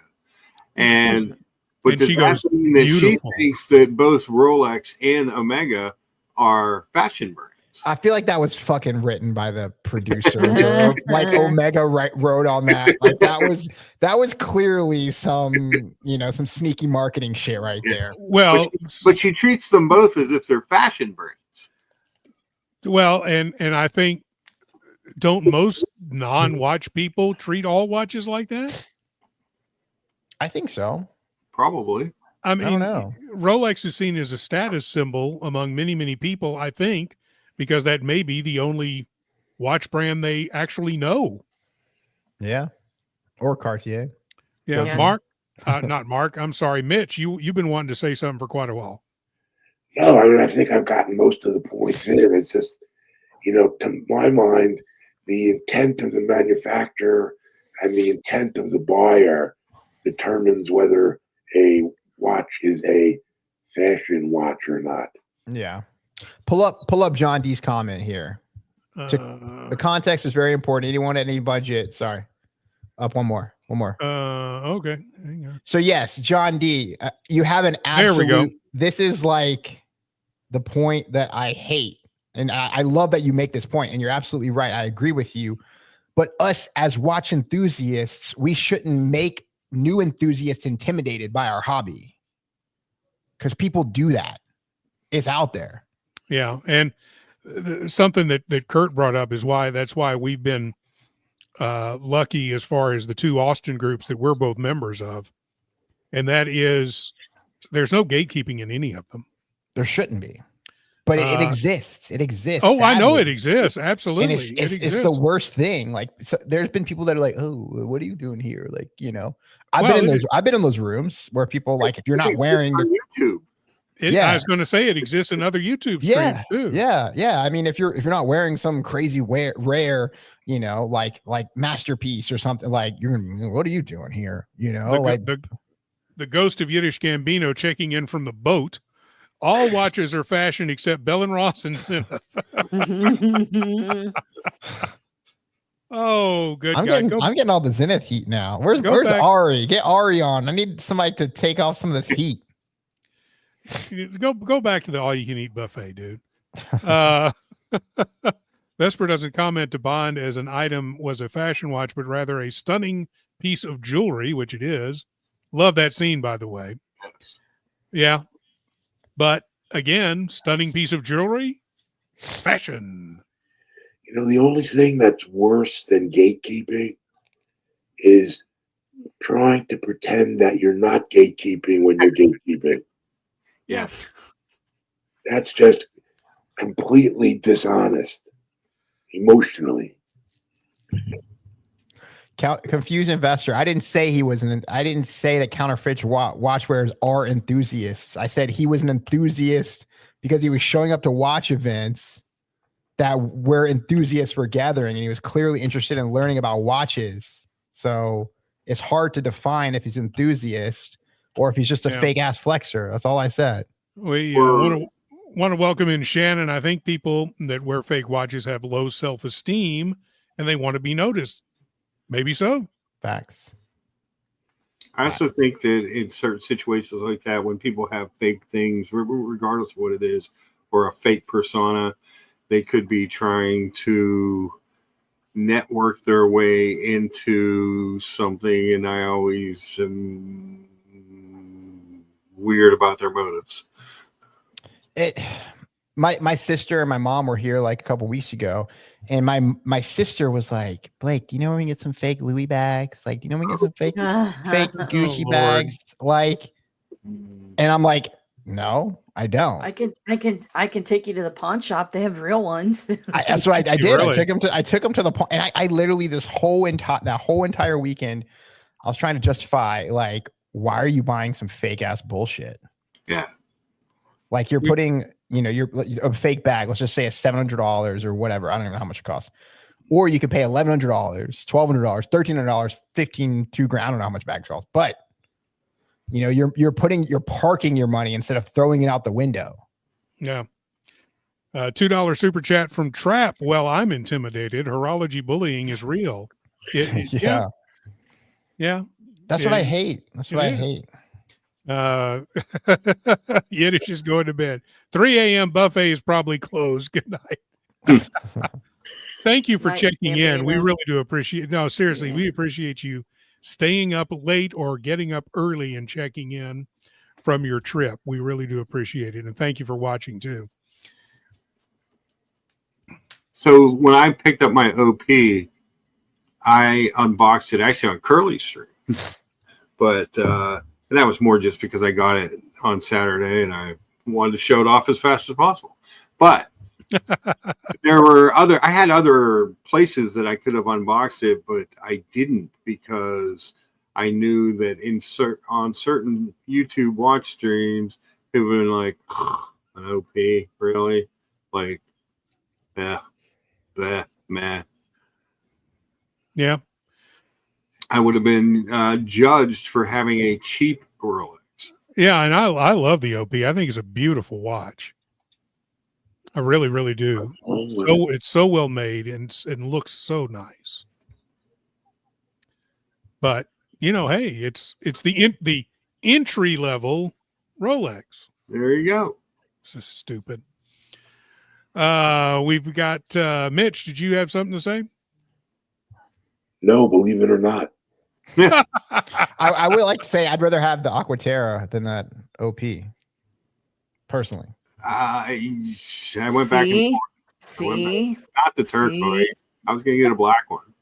But she goes, she thinks that both Rolex and Omega are fashion brands. I feel like that was fucking written by the producers, or like Omega wrote on that. Like that was clearly some sneaky marketing shit right there. Well, but she treats them both as if they're fashion brands. Well, and I think don't most non-watch people treat all watches like that? I think so. Probably. I mean, I don't know. Rolex is seen as a status symbol among many, many people, I think, because that may be the only watch brand they actually know. Yeah. Or Cartier. Yeah. Mark, not Mark. I'm sorry, Mitch, you've been wanting to say something for quite a while. No, I think I've gotten most of the points in. It's just, to my mind, the intent of the manufacturer and the intent of the buyer determines whether a watch is a fashion watch or not. Yeah. Pull up John D's comment here. The context is very important. Anyone at any budget? Sorry. Up one more. Okay. Hang on. So yes, John D, you have an absolute. There we go. This is like the point that I hate, and I love that you make this point, and you're absolutely right. I agree with you. But us as watch enthusiasts, we shouldn't make new enthusiasts intimidated by our hobby, because people do that. It's out there. Yeah, and something that Kurt brought up is that's why we've been lucky as far as the two Austin groups that we're both members of, and that is there's no gatekeeping in any of them. There shouldn't be, but it exists. It exists. Oh, sadly. I know it exists. Absolutely, and it's the worst thing. Like, so there's been people that are like, "Oh, what are you doing here?" Like, I've been in those rooms where people like, if you're not wearing on YouTube. I was going to say it exists in other YouTube streams too. Yeah. I mean, if you're not wearing some crazy rare, like masterpiece or something, like what are you doing here? The ghost of Yiddish Gambino checking in from the boat. All watches are fashion except Bell and Ross and Zenith. Oh, good I'm guy. getting all the Zenith heat now. Where's back. Ari? Get Ari on. I need somebody to take off some of this heat. Go back to the all-you-can-eat buffet, dude. Vesper doesn't comment to Bond as an item was a fashion watch, but rather a stunning piece of jewelry, which it is. Love that scene, by the way. Yes. Yeah. But again, stunning piece of jewelry, fashion. You know, the only thing that's worse than gatekeeping is trying to pretend that you're not gatekeeping when you're gatekeeping. Yeah. That's just completely dishonest emotionally. Confused investor. I didn't say I didn't say that counterfeit watch wearers are enthusiasts. I said he was an enthusiast because he was showing up to watch events that where enthusiasts were gathering, and he was clearly interested in learning about watches. So it's hard to define if he's an enthusiast or if he's just a fake ass flexer. That's all I said. We want to welcome in Shannon. I think people that wear fake watches have low self-esteem and they want to be noticed. Maybe so. Facts. I also think that in certain situations like that, when people have fake things, regardless of what it is, or a fake persona, they could be trying to network their way into something. And I always am weird about their motives. My sister and my mom were here like a couple weeks ago, and my sister was like, Blake, do you know when we get some fake Louis bags? Like, do you know when we get some fake Gucci bags? Like, and I'm like, no, I don't. I can take you to the pawn shop. They have real ones. That's what I did. Really? I took him to the pawn, and I literally that whole entire weekend, I was trying to justify, like, why are you buying some fake ass bullshit? Yeah. Like you're putting, you're a fake bag. Let's just say it's $700 or whatever. I don't even know how much it costs. Or you could pay $1,100, $1,200, $1,300, $2,000. I don't know how much bags cost, but you're parking your money instead of throwing it out the window. Yeah. $2 super chat from Trap. Well, I'm intimidated. Horology bullying is real. Yeah. That's what I hate. I hate. Yiddish is going to bed. 3 a.m. buffet is probably closed. Good night. Thank you for checking in. We really do appreciate. No, seriously, we appreciate you staying up late or getting up early and checking in from your trip. We really do appreciate it, and thank you for watching too. So when I picked up my OP, I unboxed it actually on Curly Street, but and that was more just because I got it on Saturday and I wanted to show it off as fast as possible. But I had other places that I could have unboxed it, but I didn't because I knew that on certain YouTube watch streams, people have been like, an OP, really? Like, meh. Yeah. I would have been judged for having a cheap Rolex. Yeah, and I love the OP. I think it's a beautiful watch. I really, really do. So it's so well made and looks so nice. But hey, it's the entry level Rolex. There you go. This is stupid. We've got Mitch. Did you have something to say? No, believe it or not. I would like to say I'd rather have the Aquaterra than that OP. Personally, I went back and forth. Not the turquoise. I was going to get a black one.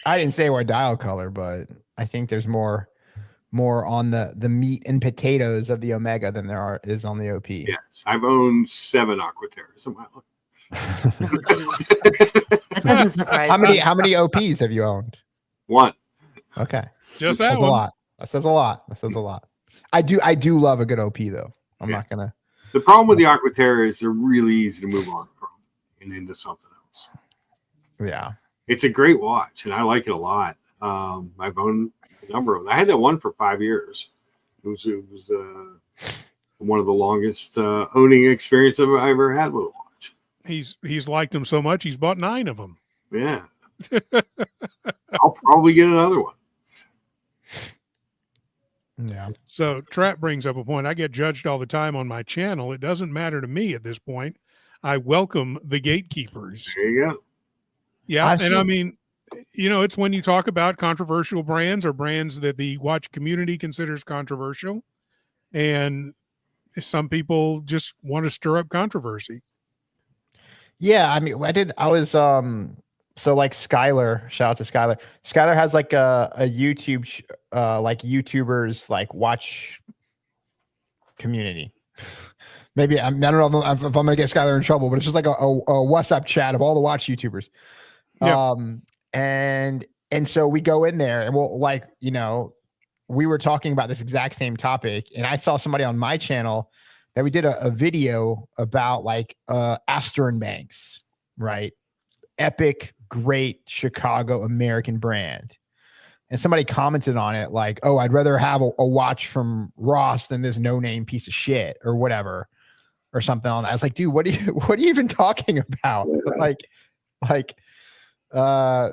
I didn't say we're dial color, but I think there's more on the meat and potatoes of the Omega than there is on the OP. Yes, I've owned 7 Aquaterras in my life. That doesn't surprise me. How many OPs have you owned? 1. Okay. Just that says one. A lot. That says a lot. I do love a good OP though. I'm not gonna. The problem with the Aquaterra is they're really easy to move on from and into something else. Yeah. It's a great watch and I like it a lot. I've owned a number of them. I had that one for 5 years. It was one of the longest owning experience I've ever had with a watch. He's liked them so much he's bought 9 of them. Yeah. I'll probably get another one. Yeah. So Trap brings up a point. I get judged all the time on my channel. It doesn't matter to me at this point. I welcome the gatekeepers. There you go. Yeah. I've And I seen- mean, it's when you talk about controversial brands or brands that the watch community considers controversial. And some people just want to stir up controversy. Yeah, I mean, I was so like Skylar, shout out to Skylar. Skylar has like a YouTube like YouTubers like watch community. Maybe I don't know if I'm gonna get Skylar in trouble, but it's just like a WhatsApp chat of all the watch YouTubers. Yeah. And so we go in there and we'll like, we were talking about this exact same topic, and I saw somebody on my channel that we did a video about like Astor Banks, right? Epic, great Chicago American brand. And somebody commented on it like, oh, I'd rather have a watch from Ross than this no-name piece of shit or whatever, or something on that. I was like, dude, what are you even talking about?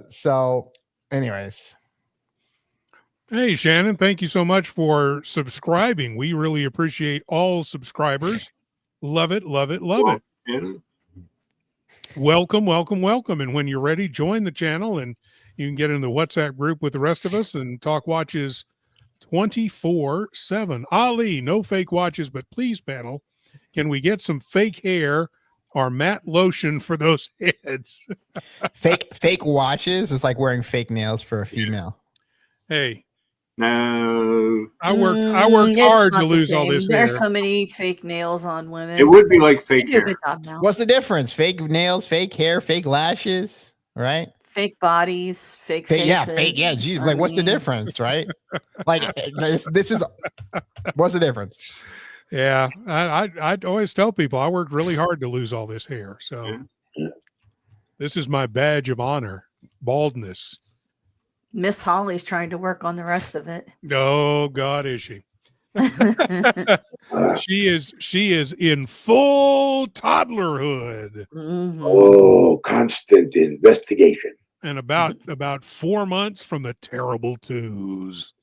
So anyways. Hey, Shannon, thank you so much for subscribing. We really appreciate all subscribers. Love it, love it, love it. And Welcome, welcome, welcome. And when you're ready, join the channel and you can get in the WhatsApp group with the rest of us and talk watches 24/7. Ali, no fake watches, but please, panel, can we get some fake hair or matte lotion for those heads? Fake watches is like wearing fake nails for a female. Hey, no, I worked It's hard not to the lose all same. this hair. There's so many fake nails on women. it would be like They fake do a hair. good job now. What's the difference? Fake nails, fake hair, fake lashes, right? Fake bodies, fake Fake, faces. yeah, fake, yeah. Geez, like, what's the difference, right? Like, this is what's the difference? Yeah, I always tell people I worked really hard to lose all this hair. So Yeah. this is my badge of honor, baldness. Miss Holly's trying to work on the rest of it. Oh God, is she? Uh, She is in full toddlerhood Mhm. oh, constant investigation. and about 4 months from the terrible twos.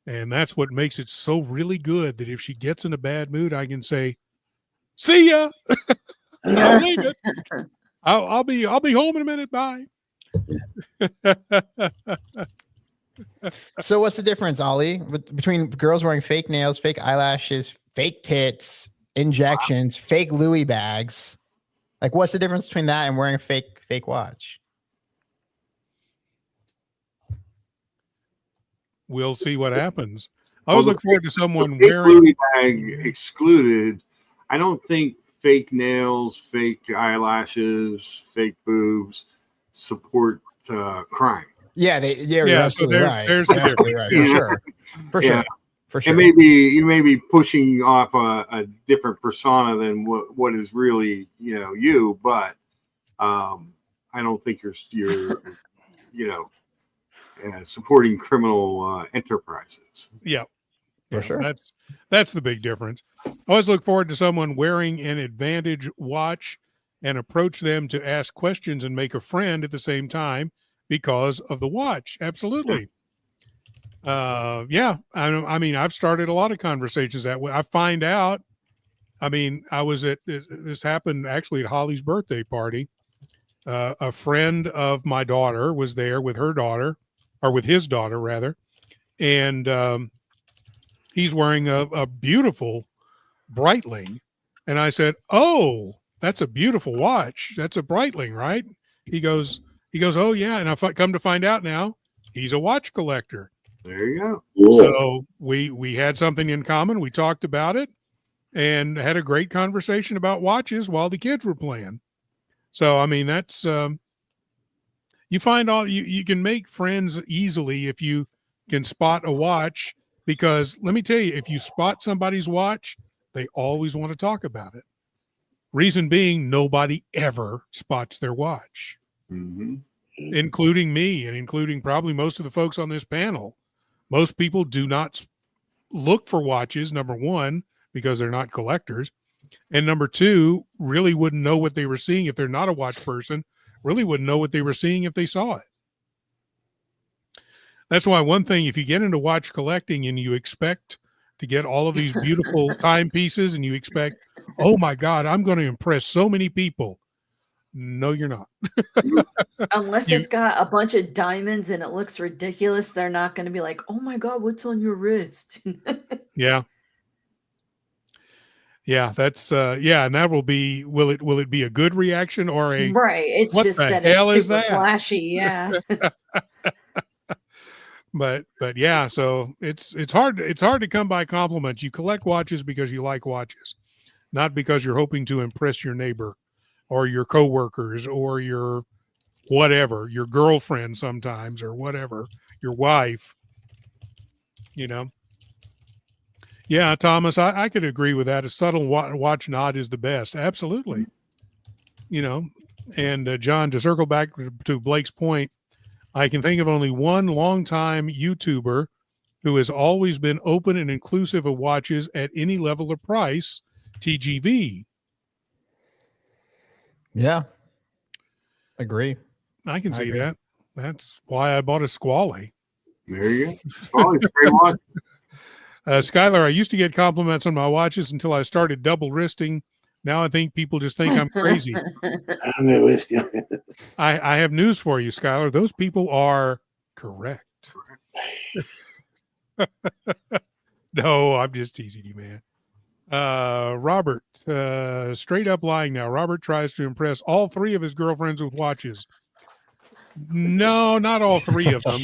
And that's what makes it so really good that if she gets in a bad mood, I can say, "See ya. I'll leave it. I'll be home in a minute. Bye." So, what's the difference, Ollie, between girls wearing fake nails, fake eyelashes, fake tits, injections, fake Louis bags? Like, what's the difference between that and wearing a fake watch? We'll see what happens. I always look forward to someone Fake wearing. Louis bag excluded. I don't think fake nails, fake eyelashes, fake boobs support crime. Yeah, you're Yeah, so absolutely there's- right. there's the You're absolutely right. For Yeah. sure. For Yeah. sure. For sure. And maybe you may be pushing off a different persona than what is really you, but I don't think you're supporting criminal enterprises. Yeah, For yeah, sure. That's the big difference. I always look forward to someone wearing an Advantage watch and approach them to ask questions and make a friend at the same time because of the watch. Absolutely. Yeah. I mean, I've started a lot of conversations that way. I find out. I mean, I was this happened actually at Holly's birthday party. A friend of my daughter was there with her daughter, or with his daughter rather, and he's wearing a beautiful Breitling, and I said, "Oh, that's a beautiful watch. That's a Breitling, right?" He goes, "Oh yeah," and I come to find out now he's a watch collector. There you go. Yeah. So we had something in common. We talked about it and had a great conversation about watches while the kids were playing. So I mean, that's you find you can make friends easily if you can spot a watch, because let me tell you, if you spot somebody's watch, they always want to talk about it. Reason being, nobody ever spots their watch, Mm-hmm. including me and including probably most of the folks on this panel. Most people do not look for watches, number one, because they're not collectors. And number two, really wouldn't know what they were seeing if they're not a watch person, really wouldn't know what they were seeing if they saw it. That's why one thing, if you get into watch collecting and you expect to get all of these beautiful timepieces and you expect, oh my God, I'm going to impress so many people. No, you're not. Unless it's got a bunch of diamonds and it looks ridiculous, they're not going to be like, oh my God, what's on your wrist? Yeah. Yeah, that's and that will it be a good reaction or a right. It's what just the that hell it's is super that? flashy. Yeah. But yeah, so it's hard to come by compliments. You collect watches because you like watches, not because you're hoping to impress your neighbor or your coworkers or your whatever, your girlfriend sometimes or whatever, your wife, you know. Yeah, Thomas, I could agree with that. A subtle watch nod is the best. Absolutely. You know, and John, to circle back to Blake's point, I can think of only one longtime YouTuber who has always been open and inclusive of watches at any level of price, TGV. Yeah. Agree. I can see agree. that. That's why I bought a Squally. There you go. Oh, it's a great watch. Skylar, I used to get compliments on my watches until I started double wristing. Now I think people just think I'm crazy. I'm with you. I have news for you, Skylar. Those people are correct. No, I'm just teasing you, man. Robert, straight up lying now. Robert tries to impress all three of his girlfriends with watches. No, not all three of them.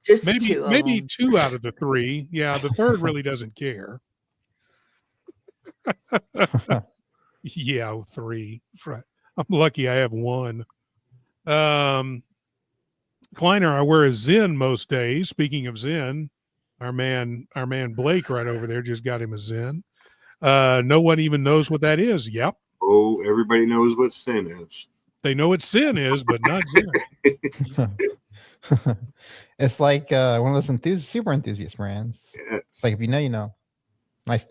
Just maybe them. 2 out of the 3. Yeah, the third really doesn't care. Yeah, 3. Right. I'm lucky I have 1. Kleiner, I wear a Zen most days. Speaking of Zen, our man Blake right over there just got him a Zen. No one even knows what that is. Yep. Oh, everybody knows what sin is. They know what sin is, but not Zen. It's like one of those super enthusiast brands. Yes. It's like if you know, you know. Nice.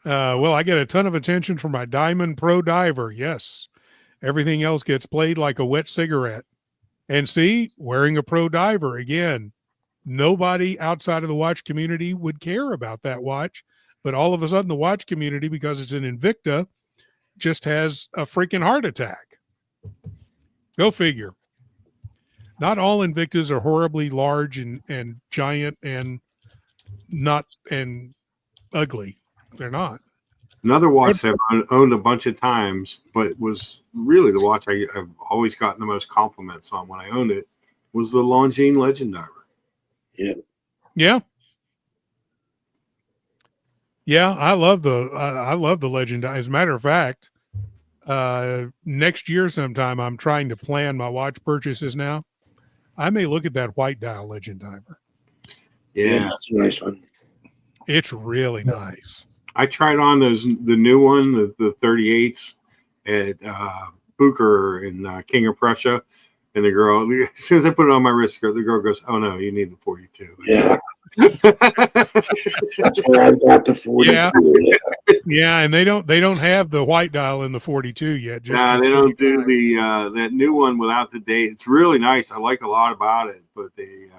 Well, I get a ton of attention from my Diamond Pro Diver. Yes. Everything else gets played like a wet cigarette. And see, wearing a Pro Diver, again, nobody outside of the watch community would care about that watch. But all of a sudden, the watch community, because it's an Invicta, just has a freaking heart attack. Go figure. Not all Invictas are horribly large and giant and ugly. They're not. Another watch I've owned a bunch of times, but was really the watch I've always gotten the most compliments on when I owned it, was the Longines Legend Diver. Yeah. Yeah. Yeah, I love the Legend. As a matter of fact, next year sometime I'm trying to plan my watch purchases now. I may look at that white dial Legend Diver. Yeah, that's a nice one. It's really nice. I tried on the new one, the 38s at Booker in King of Prussia, and the girl, as soon as I put it on my wrist, the girl goes, "Oh no, you need the 42." Yeah. That's where I got the 42. Yeah, and they don't have the white dial in the 42 yet. Just they don't do the that new one without the date. It's really nice. I like a lot about it, but they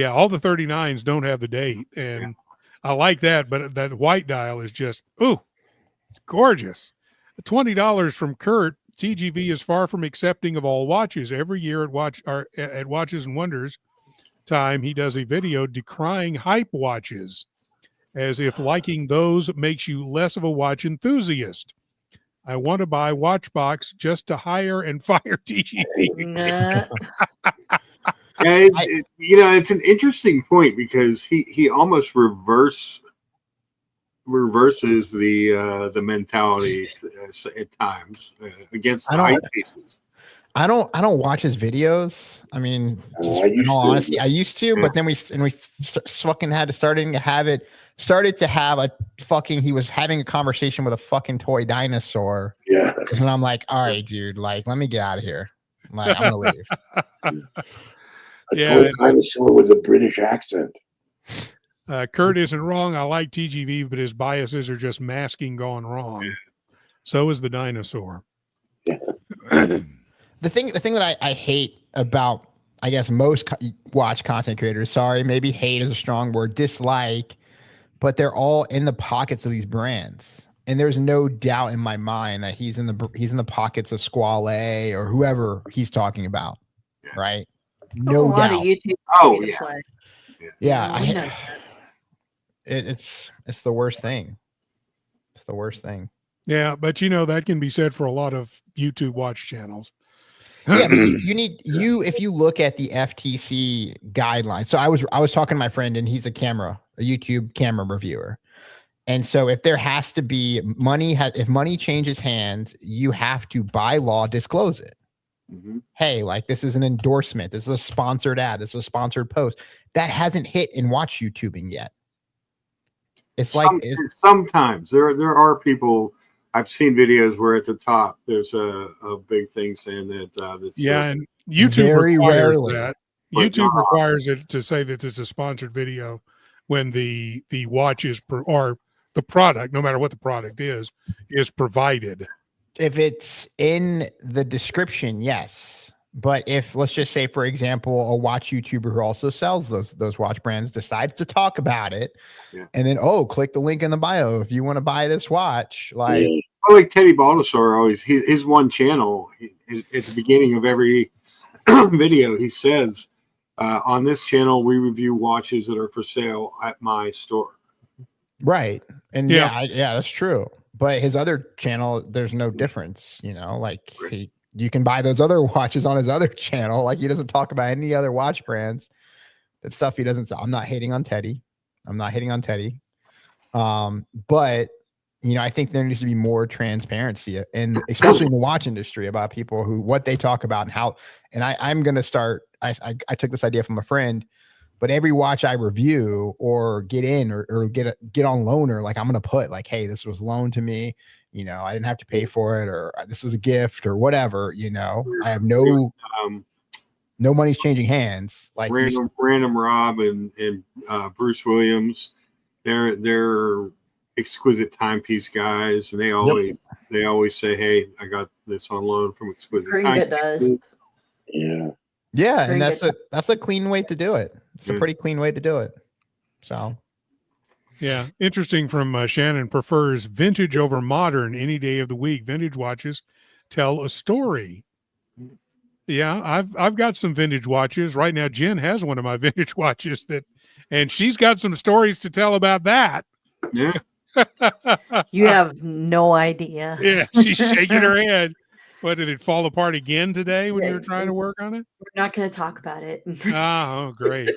all the 39s don't have the date, and I like that. But that white dial is just it's gorgeous. $20 from Kurt. TGV is far from accepting of all watches. Every year at Watches and Wonders time, he does a video decrying hype watches, as if liking those makes you less of a watch enthusiast. I want to buy Watchbox just to hire and fire TGV. It's an interesting point because he almost reverses the mentality at times against the hype pieces. I don't watch his videos. I mean, in all honesty, I used to, but then we fucking had to started to have a fucking, he was having a conversation with a fucking toy dinosaur. Yeah. And I'm like, all right, dude, like, let me get out of here. Like, I'm gonna leave. A toy dinosaur with a British accent. Kurt isn't wrong. I like TGV, but his biases are just masking gone wrong. So is the dinosaur. Yeah. The thing that I hate about, I guess, most watch content creators, sorry, maybe hate is a strong word, dislike, but they're all in the pockets of these brands. And there's no doubt in my mind that he's in the pockets of Squale or whoever he's talking about, right? No a lot doubt. of YouTube. Oh, to yeah. play. Yeah, we know. it's the worst thing. It's the worst thing. Yeah, but that can be said for a lot of YouTube watch channels. Yeah, but if you look at the FTC guidelines. So I was talking to my friend, and he's a YouTube camera reviewer. And so if there has to be if money changes hands, you have to by law disclose it. Mm-hmm. Hey, like, this is an endorsement. This is a sponsored ad. This is a sponsored post. That hasn't hit in watch YouTubing yet. It's sometimes there are people. I've seen videos where at the top there's a big thing saying that this. Yeah, and YouTube very requires rarely. that. But YouTube requires it to say that it's a sponsored video when the watch is or the product, no matter what the product is provided. If it's in the description, yes. But if, let's just say, for example, a watch YouTuber who also sells those watch brands decides to talk about it, and then, click the link in the bio if you want to buy this watch. Like Teddy Baldessar always, his one channel, at the beginning of every video, he says, on this channel, we review watches that are for sale at my store. Right. And yeah, that's true. But his other channel, there's no difference, like you can buy those other watches on his other channel. Like, he doesn't talk about any other watch brands. That stuff he doesn't sell. I'm not hating on Teddy. But I think there needs to be more transparency, and especially in the watch industry, about people what they talk about and how. And I'm going to start. I took this idea from a friend, but every watch I review or get in or get on loaner, like, I'm going to put like, hey, this was loaned to me. I didn't have to pay for it, or this was a gift, or whatever. I have no money's changing hands. Like Random Rob and Bruce Williams, they're exquisite timepiece guys, and they always say, hey, I got this on loan from Exquisite Timepiece. Yeah, and that's a clean way to do it. It's a pretty clean way to do it. So yeah, interesting from Shannon prefers vintage over modern any day of the week. Vintage watches tell a story. Yeah, I've got some vintage watches right now. Jen has one of my vintage watches and she's got some stories to tell about that. Yeah. You have no idea. Yeah, she's shaking her head. What, did it fall apart again today when you were trying to work on it? We're not going to talk about it. Oh, great.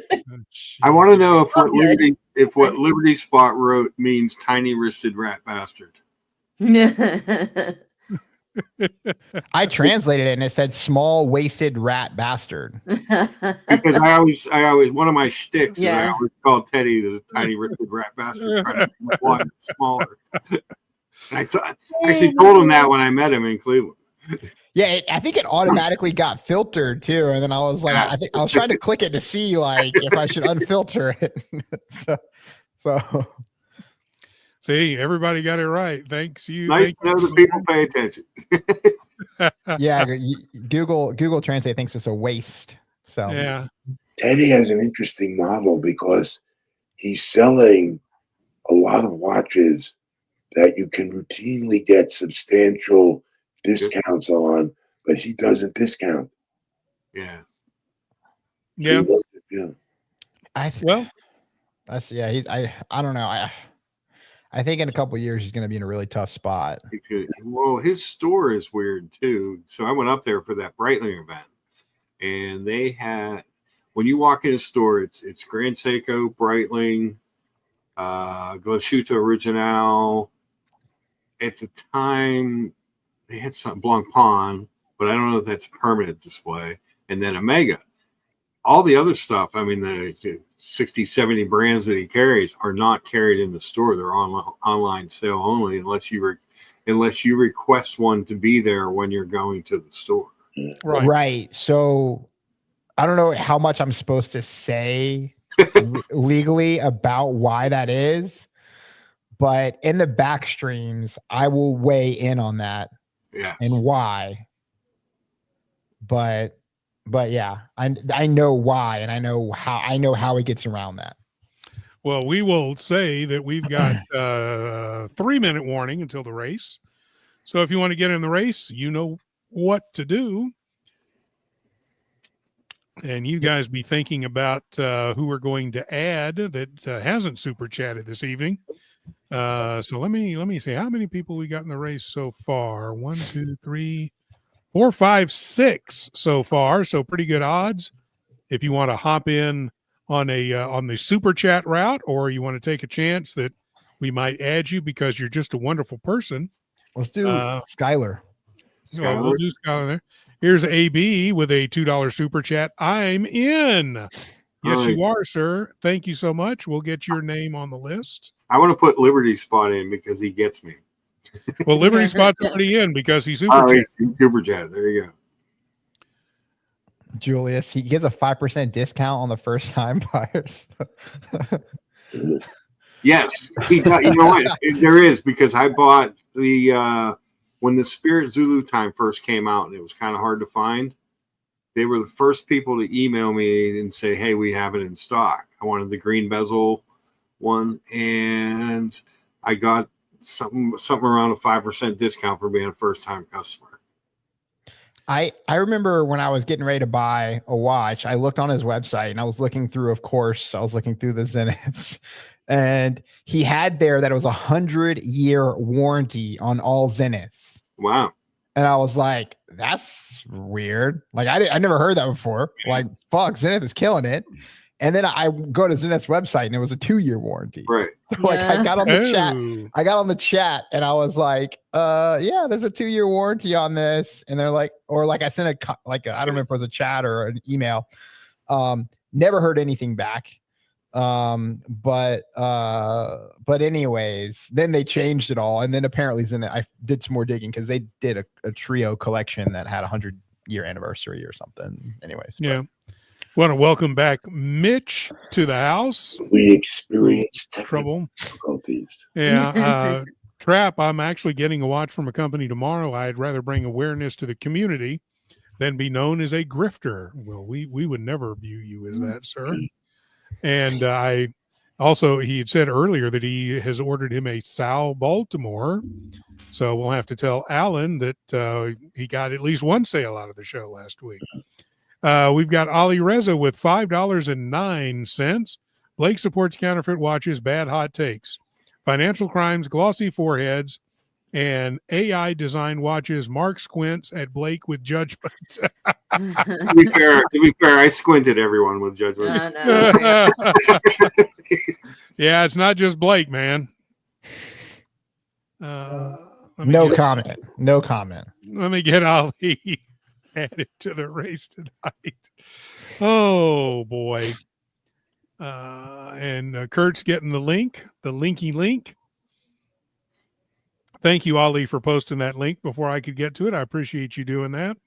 I want to know if what Liberty Spot wrote means tiny wristed rat bastard. I translated it and it said small waisted rat bastard. Because I always one of my shticks is I always call Teddy the tiny wristed rat bastard, trying to make one smaller. And I actually told him that when I met him in Cleveland. Yeah, I think it automatically got filtered too, and then I was like, I think I was trying to click it to see like if I should unfilter it. so see, everybody got it right. Thanks you. Nice to know the people pay attention. Yeah, Google Translate thinks it's a waste. So yeah, Teddy has an interesting model because he's selling a lot of watches that you can routinely get substantial discounts on, but he doesn't discount. Yeah. Yeah. I don't know. I think in a couple of years he's going to be in a really tough spot. Well, his store is weird too. So I went up there for that Breitling event, and they had, when you walk in a store, it's Grand Seiko, Breitling, Glashütte Original. At the time, they had some Blancpain, but I don't know if that's a permanent display. And then Omega. All the other stuff, I mean, the 60, 70 brands that he carries are not carried in the store. They're online sale only unless you request one to be there when you're going to the store. Right. So I don't know how much I'm supposed to say legally about why that is, but in the back streams, I will weigh in on that. Yes. And why. but yeah, I know why, and I know how he gets around that. Well, we will say that we've got 3-minute warning until the race. So if you want to get in the race, you know what to do. And you guys be thinking about who we're going to add that hasn't super chatted this evening. So let me see how many people we got in the race so far. 1, 2, 3, 4, 5, 6 so far. So pretty good odds. If you want to hop in on the super chat route, or you want to take a chance that we might add you because you're just a wonderful person. Let's do Skylar. Well, we'll do Skylar there. Here's AB with a $2 super chat. I'm in. Yes, you are, sir. Thank you so much. We'll get your name on the list. I want to put Liberty Spot in because he gets me. Well, Liberty Spot's already in because he's super chat. Super chat. There you go. Julius, he gets a 5% discount on the first time buyers. Yes, you know what? There is, because I bought the when the Spirit Zulu time first came out, and it was kind of hard to find. They were the first people to email me and say, "Hey, we have it in stock." I wanted the green bezel one, and I got something around a 5% discount for being a first time customer. I remember when I was getting ready to buy a watch, I looked on his website and I was looking through, of course, I was looking through the Zeniths, and he had there that it was 100-year warranty on all Zeniths. Wow. And I was like, that's weird. Like I never heard that before. Like, fuck, Zenith is killing it. And then I go to Zenith's website and it was a 2-year warranty. Right. So like I got on the chat and I was like, yeah, there's a 2-year warranty on this. And they're like, or like I sent I don't know if it was a chat or an email. Never heard anything back. But anyways, then they changed it all. And then apparently Zenith, I did some more digging because they did a trio collection that had a 100-year anniversary or something. Anyways. Yeah. Want to welcome back Mitch to the house. We experienced trouble. Difficulties. Yeah. Trap, I'm actually getting a watch from a company tomorrow. I'd rather bring awareness to the community than be known as a grifter. Well, we would never view you as that, sir. And he had said earlier that he has ordered him a Sal Baltimore. So we'll have to tell Alan that he got at least one sale out of the show last week. We've got Ali Reza with $5.09. Blake supports counterfeit watches, bad hot takes, financial crimes, glossy foreheads, and AI design watches. Mark squints at Blake with judgment. To be fair, I squinted everyone with judgment. No. Yeah, it's not just Blake, man. No comment. Let me get Ali added to the race tonight. Oh boy. And Kurt's getting the linky link. Thank you, Ali, for posting that link before I could get to it. I appreciate you doing that.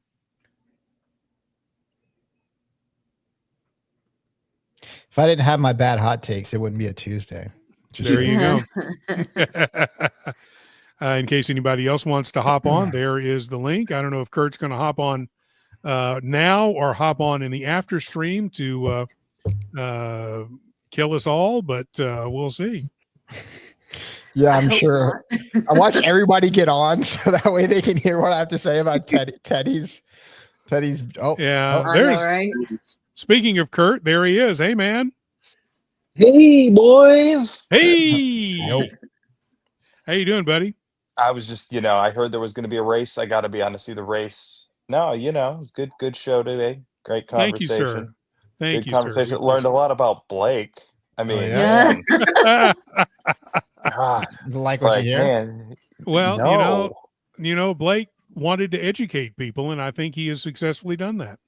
If I didn't have my bad hot takes, it wouldn't be a Tuesday. There you go. In case anybody else wants to hop on, there is the link. I don't know if Kurt's going to hop on now or hop on in the after stream to kill us all, but we'll see. Yeah, I'm sure. I watch everybody get on so that way they can hear what I have to say about Teddy's. Oh, yeah. There's right. Speaking of Kurt, there he is. Hey, man. Hey, boys. Hey. Yo. How you doing, buddy? I was just, I heard there was going to be a race. I got to be on to see the race. No, it's good show today. Great conversation. Thank you, sir. Thank you, conversation. sir. Learned a lot about Blake. I mean, yeah. God, like what you hear? Man, well, no. Blake wanted to educate people, and I think he has successfully done that.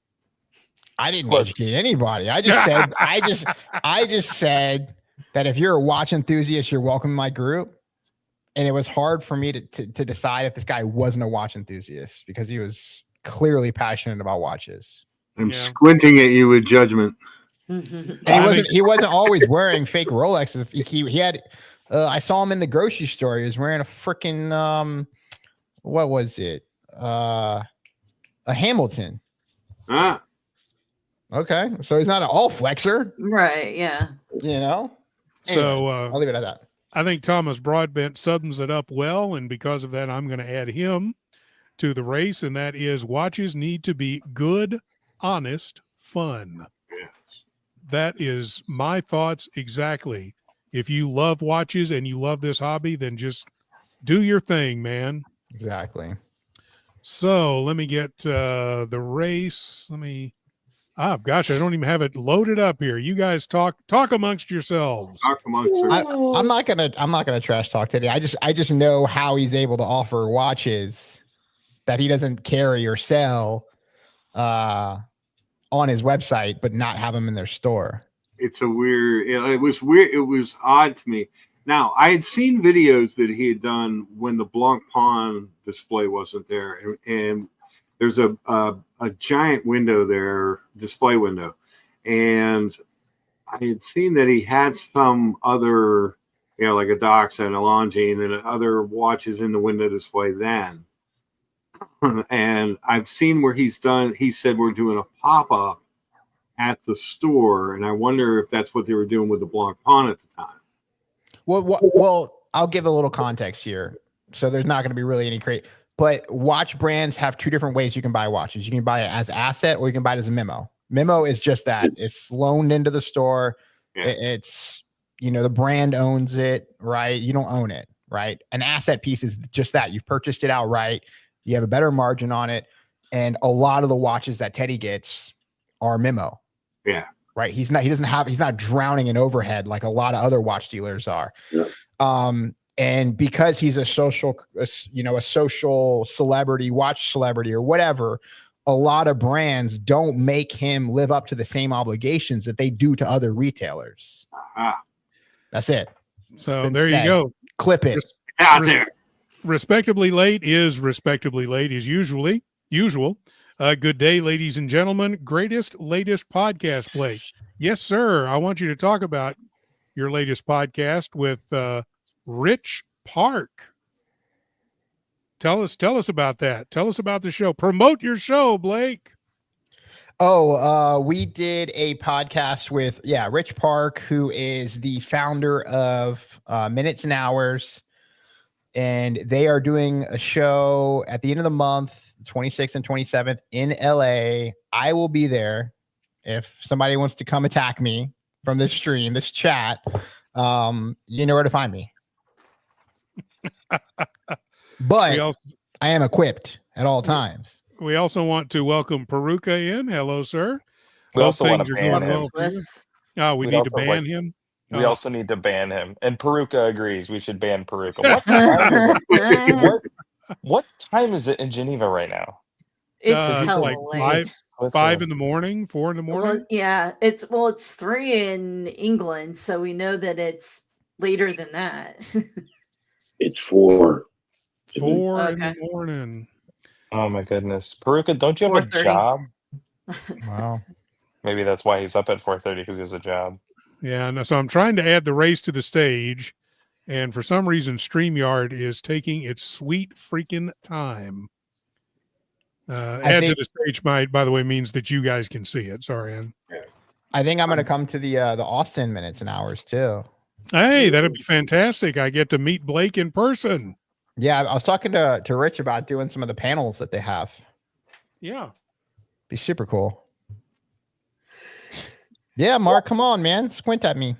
I didn't educate anybody. I just said that if you're a watch enthusiast, you're welcome in my group. And it was hard for me to decide if this guy wasn't a watch enthusiast because he was clearly passionate about watches. I'm squinting at you with judgment. He wasn't always wearing fake Rolexes. He had I saw him in the grocery store. He was wearing a freaking what was it? A Hamilton. Ah, Okay, so he's not an all flexer, Right. Yeah. you know. So Anyways, I'll leave it at that. I think Thomas Broadbent sums it up well, and because of that, I'm going to add him to the race, and that is watches need to be good, honest, fun. yes. That is my thoughts exactly. If you love watches and you love this hobby, then just do your thing, man. Exactly. So let me get the race. Gosh, I don't even have it loaded up here. You guys talk amongst yourselves. Talk amongst yourselves. I'm not gonna trash talk today. I just know how he's able to offer watches that he doesn't carry or sell on his website, but not have them in their store. It's a weird. It was weird. It was odd to me. Now, I had seen videos that he had done when the Blanc Pawn display wasn't there, and there's a giant window there, display window, and I had seen that he had some other, like a Dox and a Longines and other watches in the window display then. And I've seen where he said we're doing a pop-up at the store, and I wonder if that's what they were doing with the Blanc Pawn at the time. Well, I'll give a little context here. So there's not going to be really any but watch brands have two different ways you can buy watches. You can buy it as asset or you can buy it as a memo. Memo is just that. It's loaned into the store. Yeah. It's, the brand owns it, right? You don't own it, right? An asset piece is just that. You've purchased it outright. You have a better margin on it. And a lot of the watches that Teddy gets are memo. Yeah. Right. He's not drowning in overhead like a lot of other watch dealers are. Yeah. And because he's a social celebrity, watch celebrity or whatever, a lot of brands don't make him live up to the same obligations that they do to other retailers. That's it. So there you go. Clip it. Out there. Respectably late is usual. Good day, ladies and gentlemen. Greatest, latest podcast, Blake. Yes, sir. I want you to talk about your latest podcast with Rich Park. Tell us about that. Tell us about the show. Promote your show, Blake. We did a podcast with Rich Park, who is the founder of Minutes and Hours, and they are doing a show at the end of the month, 26th and 27th in LA. I will be there. If somebody wants to come attack me from this stream, this chat, you know where to find me. But I am equipped at all times. We also want to welcome Peruka in. Hello, sir. We also want to ban him. We need to ban him. We also need to ban him. And Peruka agrees we should ban Peruka. What time is it in Geneva right now? It's like 5 in the morning, 4 in the morning. Well, yeah, it's 3 in England, so we know that it's later than that. It's 4. 4 in the morning. Oh my goodness, Peruka, don't you have a job? Wow. Maybe that's why he's up at 4:30 because he has a job. Yeah, no, so I'm trying to add the race to the stage, and for some reason, StreamYard is taking its sweet freaking time. Add to the stage, by the way, means that you guys can see it. Sorry, Ann. I think I'm going to come to the Austin Minutes and Hours too. Hey, that'd be fantastic. I get to meet Blake in person. Yeah, I was talking to Rich about doing some of the panels that they have. Yeah. Be super cool. Yeah, Mark, come on, man. Squint at me.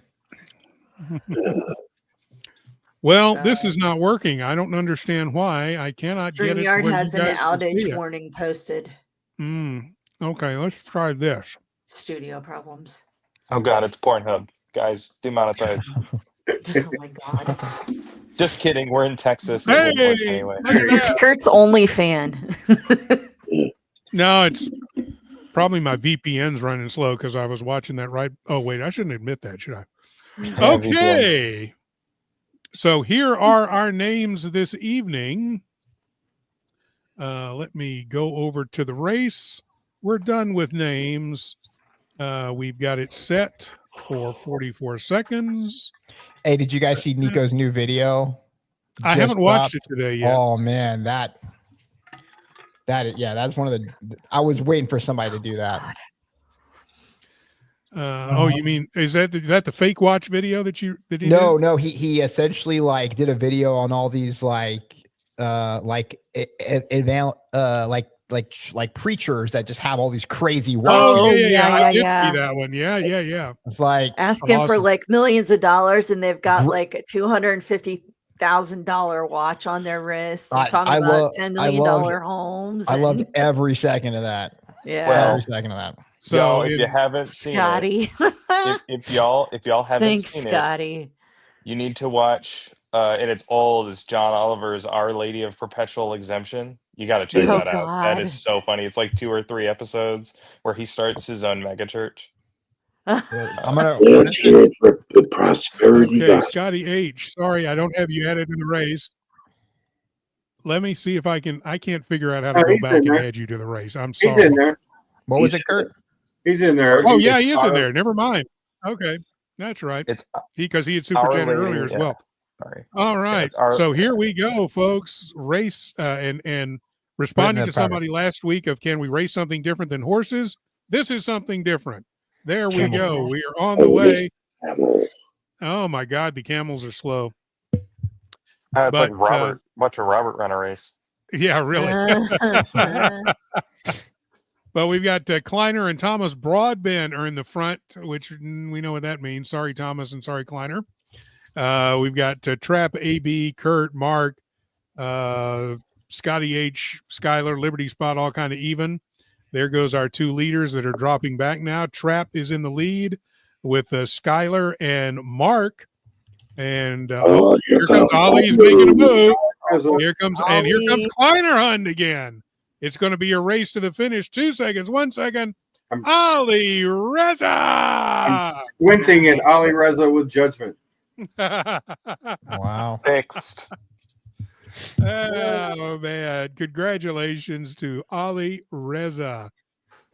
Well, this is not working. I don't understand why. I cannot get it. StreamYard has an outage warning posted. Okay, let's try this. Studio problems. Oh God, it's Pornhub. Guys, demonetize. Oh my God. Just kidding. We're in Texas. Hey, anyway. It's Kurt's only fan. No, it's probably my VPN's running slow because I was watching that right. Oh, wait, I shouldn't admit that, should I? Okay. So here are our names this evening. Let me go over to the race. We're done with names. We've got it set for 44 seconds. Hey, did you guys see Nico's new video? I haven't watched it today yet. Oh man, that That's one of the. I was waiting for somebody to do that. You mean is that the fake watch video that he did? No, he essentially like did a video on all these like preachers that just have all these crazy watches. Oh yeah. I did yeah. see that one. Yeah. It's like asking for awesome. like millions of dollars, and they've got like a $250,000 watch on their wrist. And talking about $10 million homes. I loved every second of that. Yeah. Well, Every second of that. So if you haven't seen Scotty. it, if y'all haven't Thanks, seen Scotty. you need to watch. And it's old. It's John Oliver's Our Lady of Perpetual Exemption. You got to check Oh, that out. That God. is so funny. It's like 2 or 3 episodes where he starts his own megachurch. I'm gonna Let's hear it for the prosperity okay, gospel. Scotty H. Sorry, I don't have you added in the race. Let me see if I can. I can't figure out how to go he's back in and there. add you to the race. I'm He's sorry. in there. What was it, Kurt? He's in there. Oh yeah, he is in Our- there. Never mind. Okay, that's right. It's Because he had super Our chatted Lady, earlier as yeah. well. sorry. All right. So here we go, folks. Race and responding to somebody last week of can we race something different than horses? This is something different. There we go. We are on the way. Oh my God, the camels are slow. It's like Robert. Watch a Robert run a race. Yeah, really. But we've got Kleiner and Thomas Broadbent are in the front, which we know what that means. Sorry, Thomas, and sorry, Kleiner. We've got Trap, AB, Kurt, Mark, Scotty H, Skylar, Liberty Spot, all kind of even. There goes our two leaders that are dropping back now. Trap is in the lead with Skylar and Mark. And here comes Ollie. He's making a move. Here comes Kleiner Hunt again. It's going to be a race to the finish. 2 seconds, 1 second. Ollie Reza. I'm squinting at Ollie Reza with judgment. Wow. Fixed. Oh, man. Congratulations to Ollie Reza.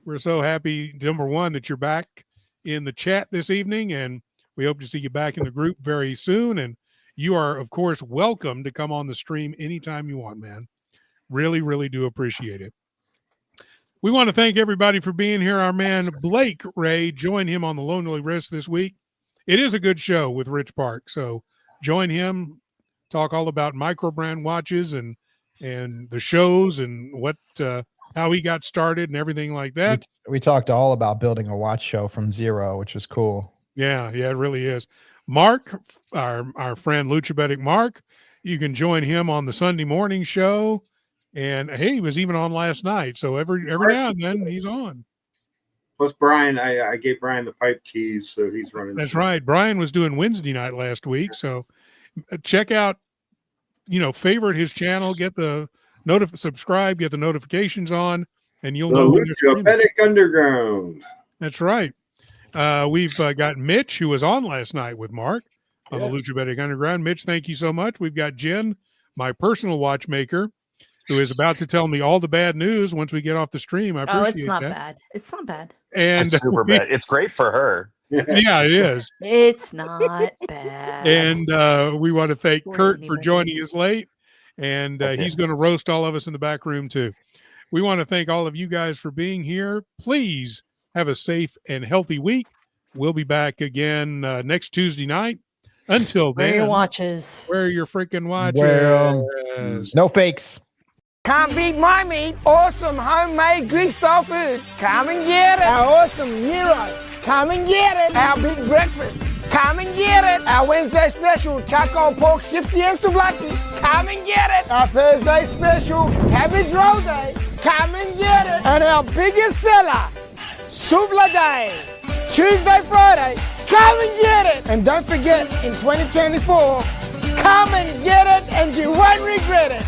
We're so happy, number one, that you're back in the chat this evening, and we hope to see you back in the group very soon. And you are, of course, welcome to come on the stream anytime you want, man. Really, really do appreciate it. We want to thank everybody for being here. Our man Blake Ray, join him on the Lonely Wrist this week. It is a good show with Rich Park, so join him. Talk all about micro brand watches and the shows and what how he got started and everything like that. We talked all about building a watch show from zero, which was cool. Yeah, it really is. Mark, our friend Luchabetic Mark, you can join him on the Sunday morning show. And hey, he was even on last night. So every now and then he's on. Plus Brian, I gave Brian the pipe keys, so he's running. That's right. Brian was doing Wednesday night last week. So check out, favorite his channel, get the subscribe, get the notifications on, and you'll know when they're streaming. Patek Underground. That's right. We've got Mitch, who was on last night with Mark on the Lucha Patek Underground. Mitch, thank you so much. We've got Jen, my personal watchmaker, who is about to tell me all the bad news once we get off the stream. I appreciate it's not that. bad. It's not bad. And It's super bad. It's great for her. Yeah, it is. It's not bad. And we want to thank Kurt for joining us late. And he's going to roast all of us in the back room, too. We want to thank all of you guys for being here. Please have a safe and healthy week. We'll be back again next Tuesday night. Until then, Wear your watches. Wear your freaking watches. No fakes. Can't beat my meat. Awesome homemade Greek-style food. Come and get it. Our awesome gyros. Come and get it. Our big breakfast. Come and get it. Our Wednesday special, charcoal pork shifty and souvlaki. Come and get it. Our Thursday special, cabbage rosé. Come and get it. And our biggest seller, souvlaki. Tuesday, Friday. Come and get it. And don't forget, in 2024, come and get it and you won't regret it.